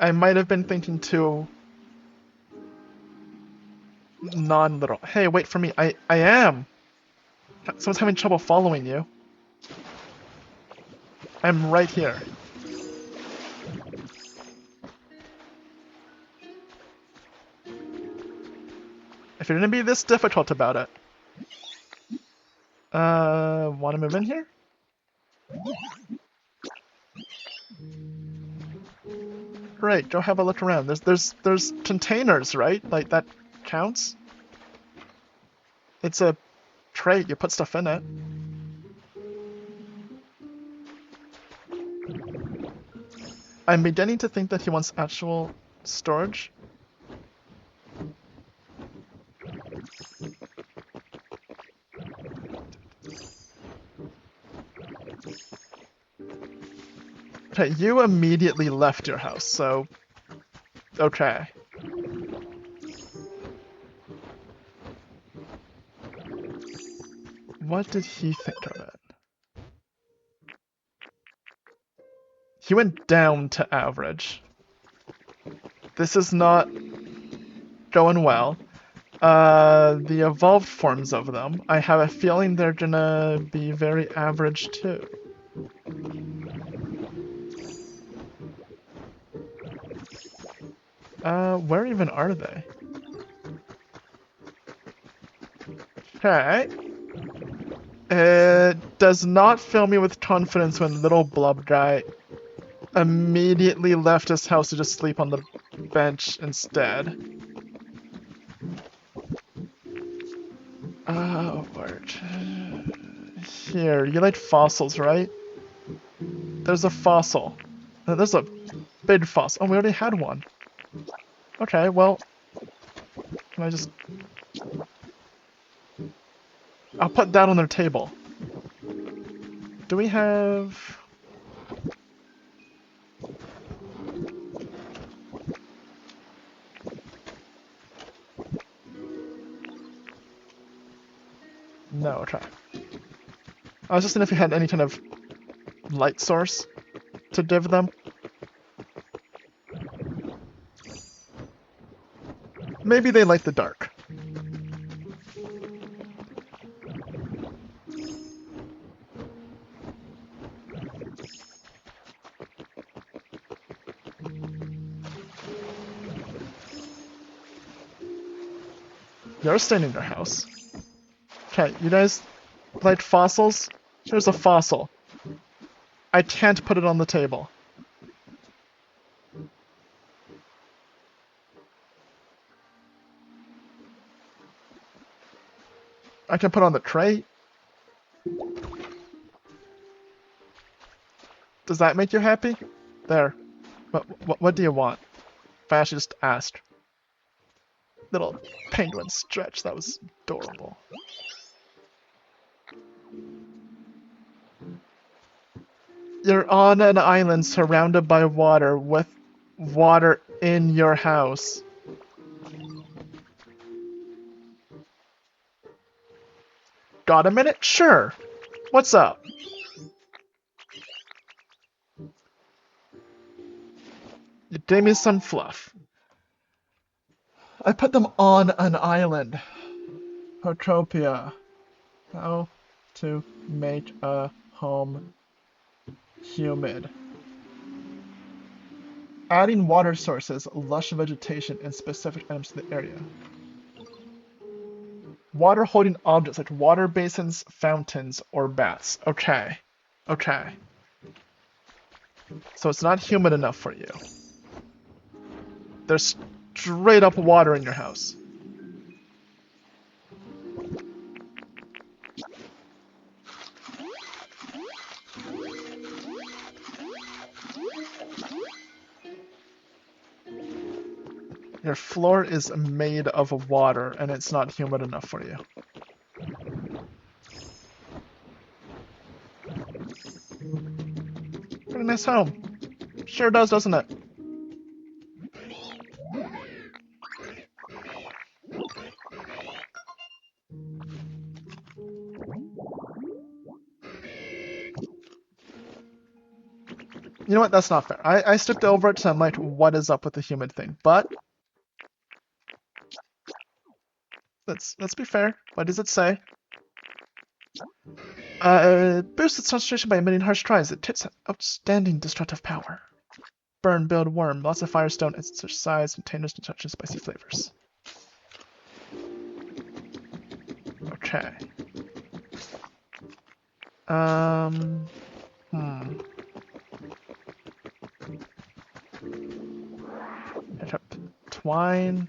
I might have been thinking too non-literal. Hey, wait for me. I am! Someone's having trouble following you. I'm right here. If you're gonna be this difficult about it. Wanna move in here? Great, go have a look around. There's containers, right? Like, that counts? It's a crate, you put stuff in it. I'm beginning to think that he wants actual storage. Okay, you immediately left your house, so... okay. What did he think of it? He went down to average. This is not going well. The evolved forms of them, I have a feeling they're gonna be very average too. Where even are they? Okay. It does not fill me with confidence when little blob guy immediately left his house to just sleep on the bench instead. Word. Here, you like fossils, right? There's a fossil. There's a big fossil. Oh, we already had one. Okay, well, can I just... I'll put that on their table. Do we have... No, okay. I was just seeing if we had any kind of light source to give them. Maybe they like the dark. You're staying in your house. Okay, you guys like fossils? Here's a fossil. I can't put it on the table. I can put it on the tray. Does that make you happy? There. What do you want? Vash just asked. Little penguin stretch, that was adorable. You're on an island surrounded by water with water in your house. Got a minute? Sure. What's up? You gave me some fluff. I put them on an island. Pokopia. How to make a home humid. Adding water sources, lush vegetation, and specific items to the area. Water holding objects like water basins, fountains, or baths. Okay. Okay. So it's not humid enough for you. There's straight up water in your house. Your floor is made of water and it's not humid enough for you. What a nice home. Sure does, doesn't it? You know what? That's not fair. I stepped over it, so I'm like, what is up with the humid thing? But let's be fair. What does it say? Boosts its concentration by emitting harsh cries. It tips outstanding destructive power. Burn, build, worm. Lots of firestone. Its size, containers, and touch spicy flavors. Okay. Pick up twine.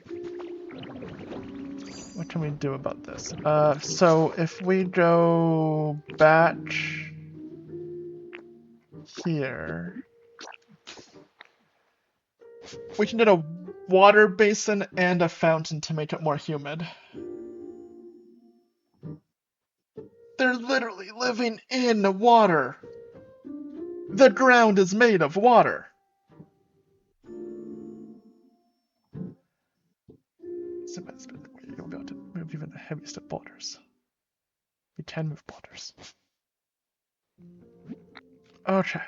What can we do about this? So if we go back here, we can get a water basin and a fountain to make it more humid. They're literally living in water. The ground is made of water. You'll be able to move even the heaviest of boulders. We We can move borders. Okay.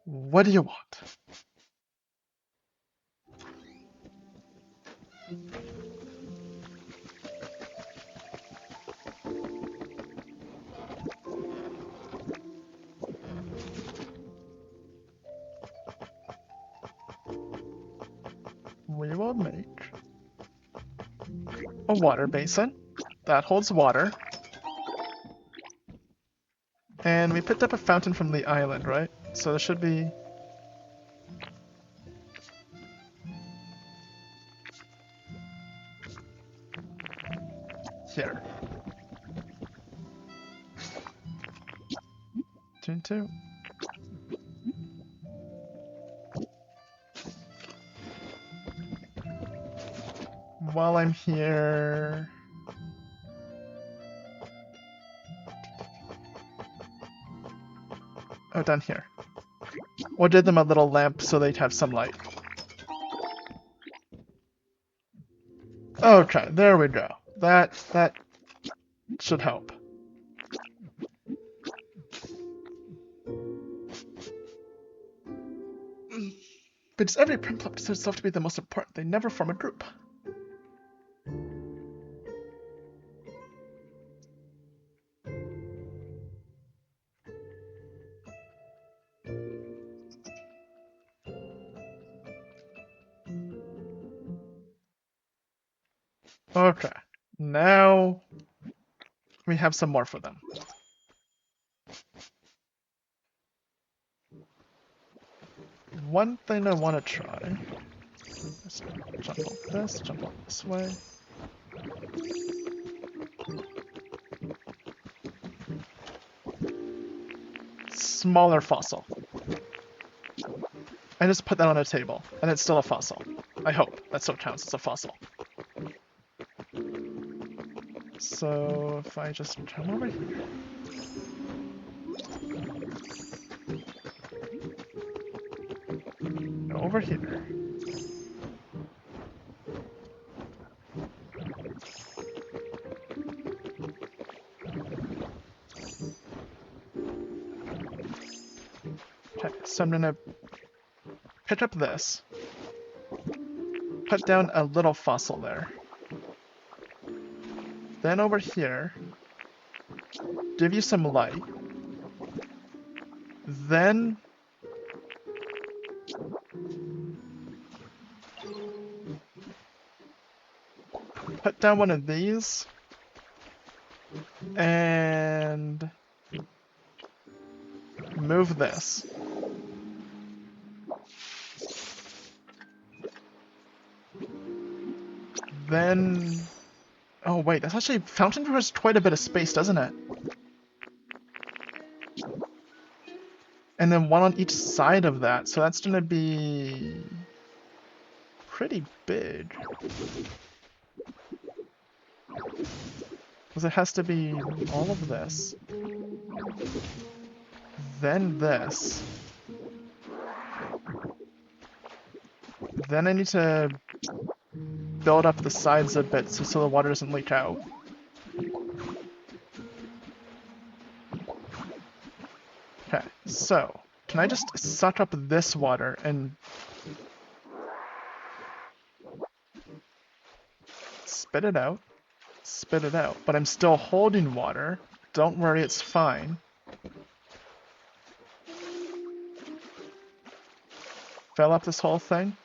What do you want? We will make a water basin that holds water. And we picked up a fountain from the island, right? So there should be... here. 2 and 2. While I'm here... Oh, down here. We'll give them a little lamp so they'd have some light. Okay, there we go. That should help. Because every Primplop considers itself to be the most important, they never form a group. Okay, now we have some more for them. One thing I want to try is jump up this way. Smaller fossil. I just put that on a table, and it's still a fossil. I hope that still counts as a fossil. So if I just come over here. Over here. Okay, so I'm gonna pick up this. Put down a little fossil there. Then over here, give you some light. Then put down one of these. And move this. Then... Oh wait, that's actually... Fountain requires quite a bit of space, doesn't it? And then one on each side of that, so that's gonna be... pretty big. Because it has to be all of this. Then this. Then I need to build up the sides a bit so the water doesn't leak out. Okay, so can I just suck up this water and spit it out? Spit it out, but I'm still holding water. Don't worry, it's fine. Fill up this whole thing.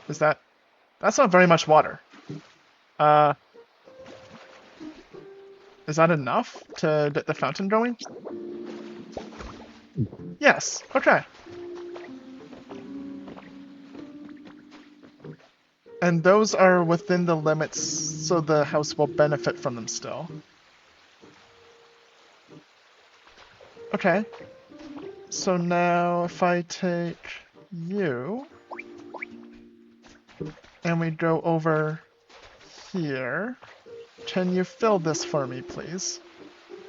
Is that... That's not very much water. Is that enough to get the fountain going? Yes, okay. And those are within the limits, so the house will benefit from them still. Okay. So now if I take you, and we go over here, can you fill this for me, please?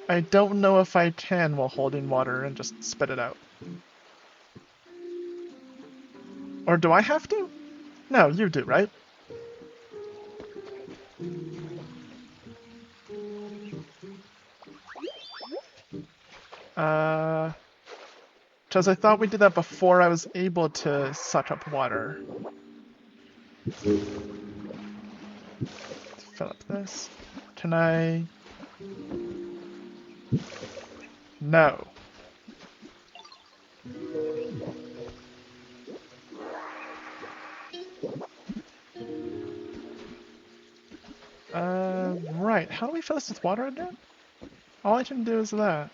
I don't know if I can while holding water and just spit it out. Or do I have to? No, you do, right? Because I thought we did that before I was able to suck up water. Fill up this. Can I? No. Right. How do we fill this with water again? All I can do is that.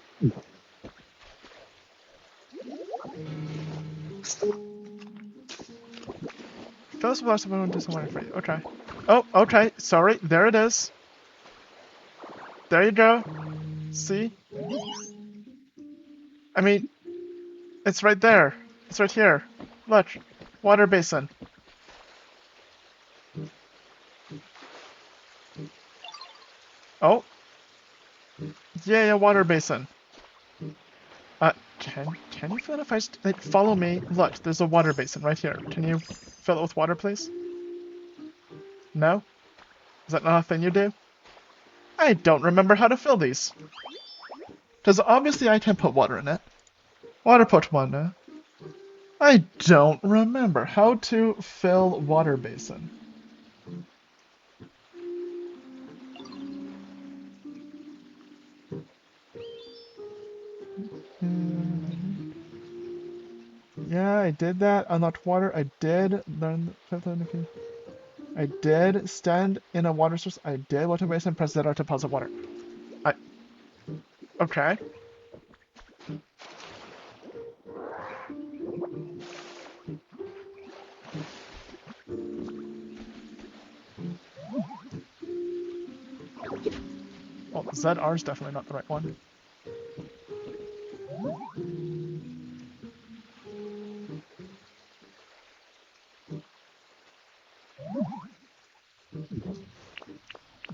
Fill this with water so we won't do some water for you. Okay. Oh, okay. Sorry. There it is. There you go. See? I mean, it's right there. It's right here. Look. Water basin. Oh. Yeah, water basin. Can you fill it if I just, like, follow me? Look, there's a water basin right here. Can you fill it with water, please? No? Is that not a thing you do? I don't remember how to fill these. Because obviously I can put water in it. Water Pokemon. I don't remember how to fill water basin. Yeah, I did that. Unlocked water. I did learn. I did stand in a water source. I did water basin. Press Z to deposit water. Okay. Well, ZR is definitely not the right one.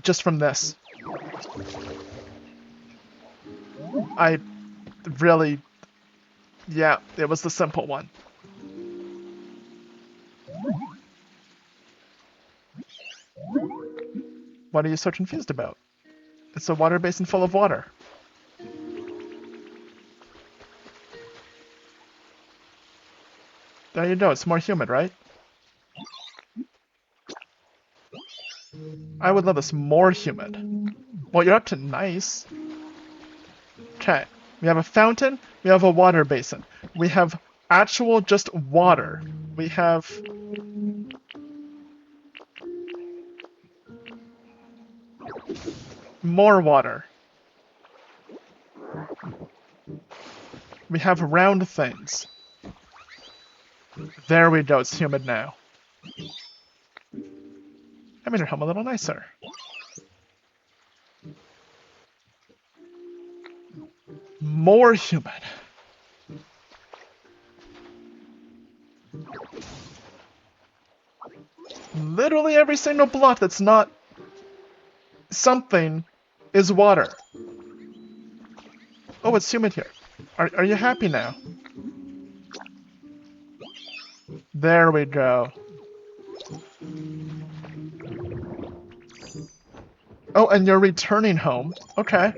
Just from this. I really... Yeah, it was the simple one. What are you so confused about? It's a water basin full of water. There you go, it's more humid, right? I would love this more humid. Well, you're up to nice. Okay, we have a fountain, we have a water basin. We have actual just water. We have... more water. We have round things. There we go, it's humid now. I made your home a little nicer. More humid. Literally every single block that's not something is water. Oh, it's humid here. Are you happy now? There we go. Oh, and you're returning home. Okay.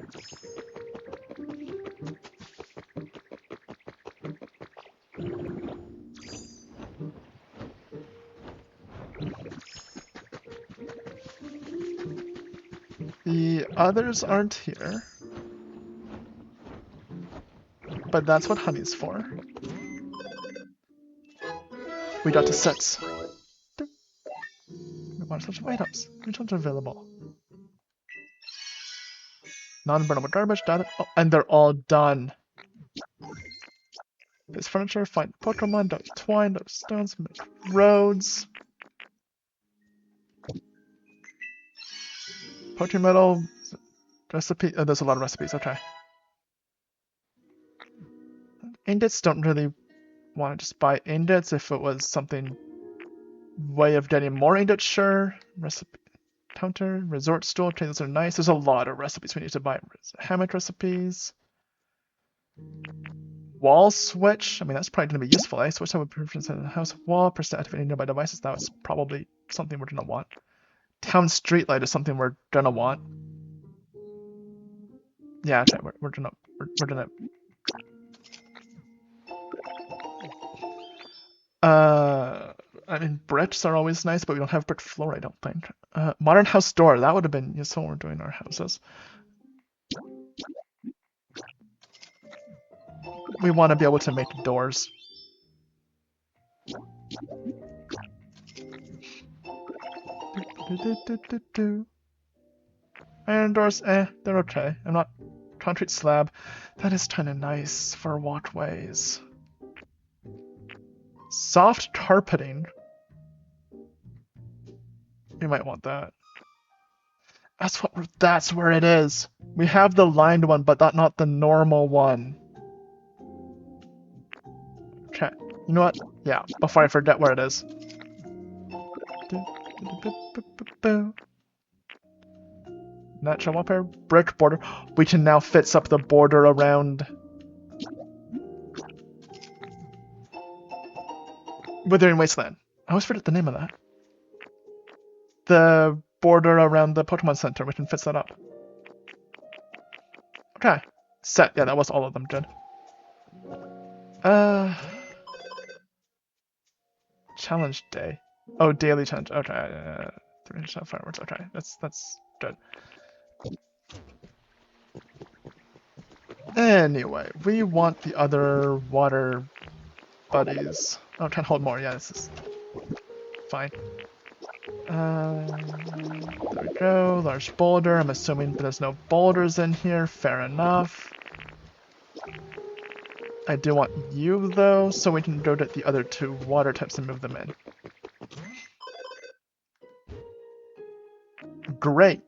The others aren't here. But that's what honey's for. We got to 6. We want such items. Which ones are available? Non-burnable garbage, data. Oh, and they're all done. Place furniture, find Pokemon, dot twine, dot stones, make roads. Potion metal, recipe. Oh, there's a lot of recipes. Okay. Ingots don't really want to just buy ingots if it was something way of getting more ingots. Sure. Recipe counter, resort stool. Okay, those are nice. There's a lot of recipes we need to buy. Hammock recipes. Wall switch. I mean, that's probably going to be useful. I switch over preference in the house wall. Press to activate nearby devices. That was probably something we're going to want. Town streetlight is something we're going to want. Yeah, okay, we're gonna I mean, bricks are always nice, but we don't have brick floor, I don't think. Modern house door, that would have been useful when we're doing our houses. We want to be able to make doors. Iron doors, they're okay. I'm not... Concrete slab, that is kind of nice for walkways. Soft carpeting. You might want that. That's where it is. We have the lined one, but not the normal one. Okay. You know what? Yeah, before I forget where it is. Natural wallpaper, brick border. We can now fix up the border around Withering Wasteland. I always forget the name of that. The border around the Pokemon Center. We can fix that up. Okay. Set. Yeah, that was all of them, good. Challenge day. Oh, daily challenge. Okay. 300 fireworks. Okay, that's good. Anyway, we want the other water buddies. Oh, can't hold more. Yeah, this is fine. There we go. Large boulder. I'm assuming there's no boulders in here. Fair enough. I do want you, though, so we can go get the other two water types and move them in. Great.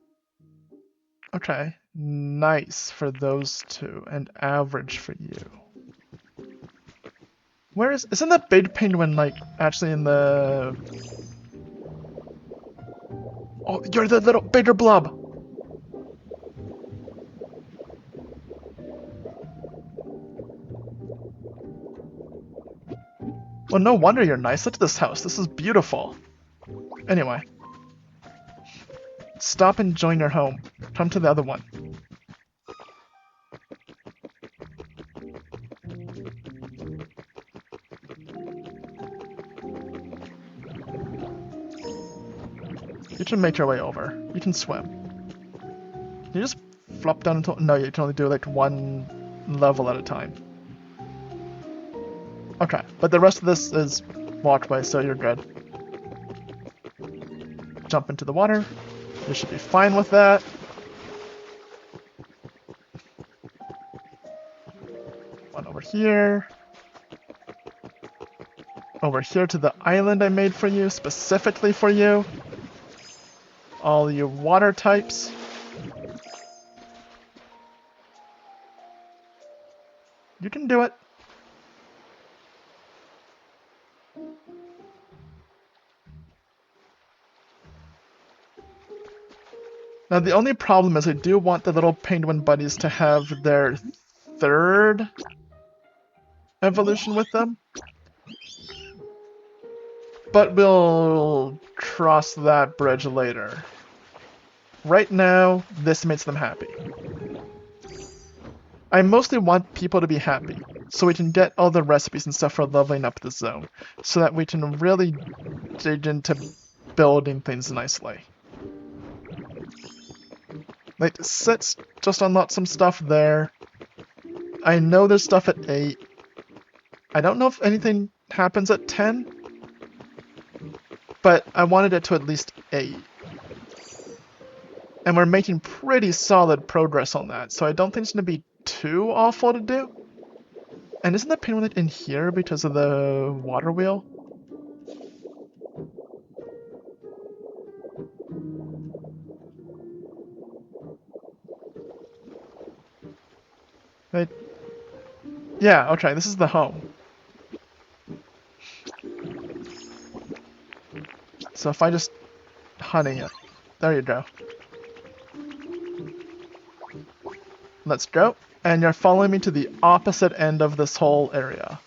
Okay. Nice for those two, and average for you. Isn't the big penguin, like, actually in the... Oh, you're the little bigger blob! Well, no wonder you're nice. Look at this house. This is beautiful. Anyway. Stop and join your home. Come to the other one. You can make your way over. You can swim. You just flop down into... No, you can only do like one level at a time. Okay, but the rest of this is walkway, so you're good. Jump into the water. You should be fine with that. One over here. Over here to the island I made for you, specifically for you. All your water types. You can do it. Now the only problem is I do want the little penguin buddies to have their third evolution with them. But we'll cross that bridge later. Right now, this makes them happy. I mostly want people to be happy, so we can get all the recipes and stuff for leveling up the zone, so that we can really dig into building things nicely. Like, let's just unlock some stuff there. I know there's stuff at 8. I don't know if anything happens at 10, but I wanted it to at least 8. And we're making pretty solid progress on that, so I don't think it's going to be too awful to do. And isn't the penguin in here because of the water wheel? Right. Yeah, okay, this is the home. So if I just honey it, there you go. Let's go. And you're following me to the opposite end of this whole area.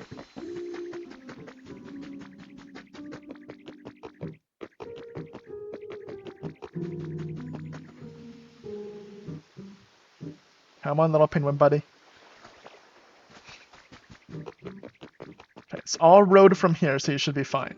Come on, little penguin buddy. Okay, It's all road from here, so you should be fine.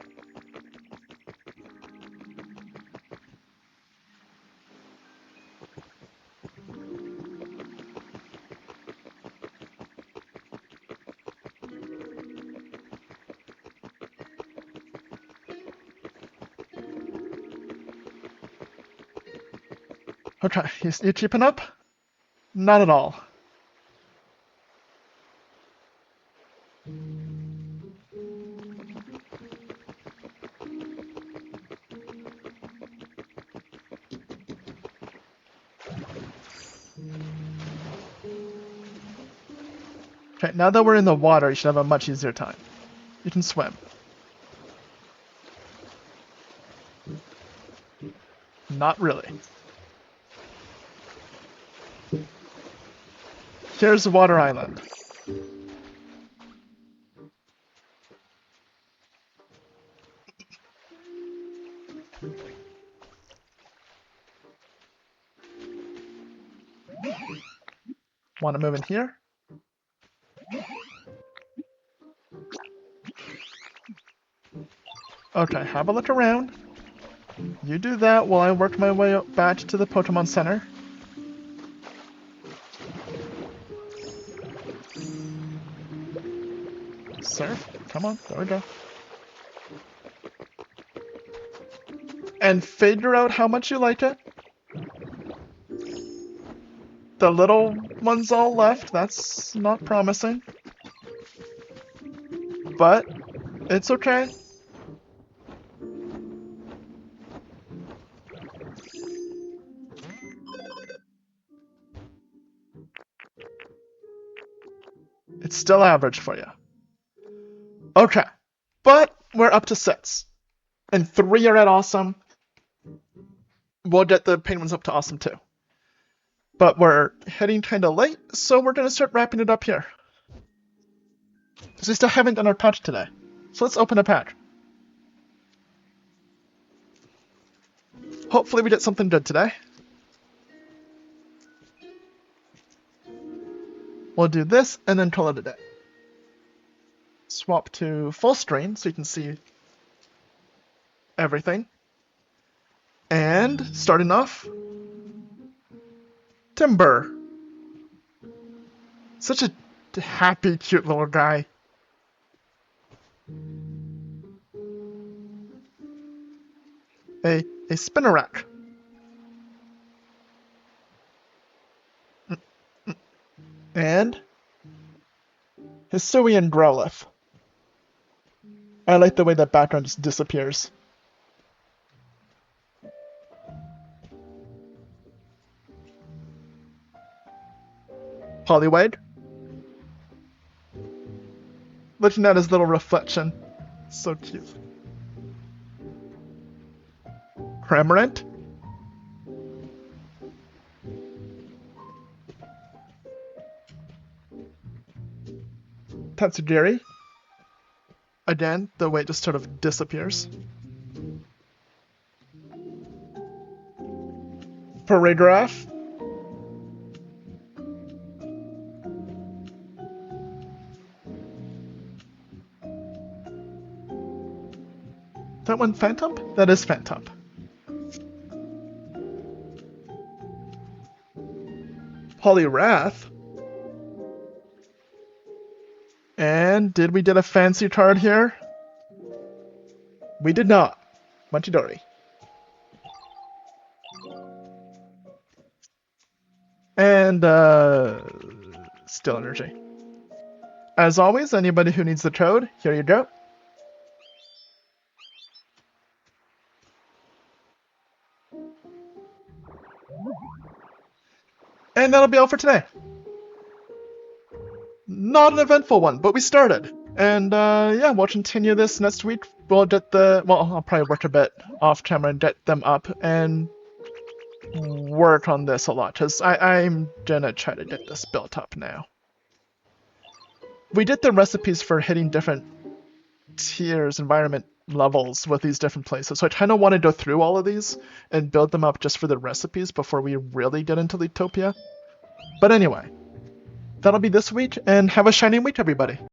Okay, you keeping up? Not at all. Okay, now that we're in the water, you should have a much easier time. You can swim. Not really. Here's the water island. Want to move in here? Okay, have a look around. You do that while I work my way back to the Pokemon Center. Surf? Come on, there we go. And figure out how much you like it. The little one's all left, that's not promising. But, it's okay. It's still average for you. Okay, but we're up to 6. And 3 are at awesome. We'll get the penguins up to awesome too. But we're heading kind of late, so we're going to start wrapping it up here. Because we still haven't done our patch today. So let's open a patch. Hopefully we get something good today. We'll do this and then call it a day. Swap to full screen so you can see everything. And starting off, Timber. Such a happy, cute little guy. A Spinnerack. And Hisuian Growlithe. I like the way that background just disappears. Poliwag. Looking at his little reflection. So cute. Cramorant. Tatsugiri. Again, the way it just sort of disappears. Paragraph. That one Phantom? That is Phantom. Poliwrath. And did we get a fancy card here? We did not. Munchidori. And, Still Energy. As always, anybody who needs the code, here you go. And that'll be all for today. Not an eventful one, but we started. And yeah, we'll continue this next week. We'll get I'll probably work a bit off camera and get them up and work on this a lot, because I'm gonna try to get this built up now. We did the recipes for hitting different tiers, environment levels with these different places, so I kind of want to go through all of these and build them up just for the recipes before we really get into Leektopia. But anyway, that'll be this week, and have a shining week, everybody.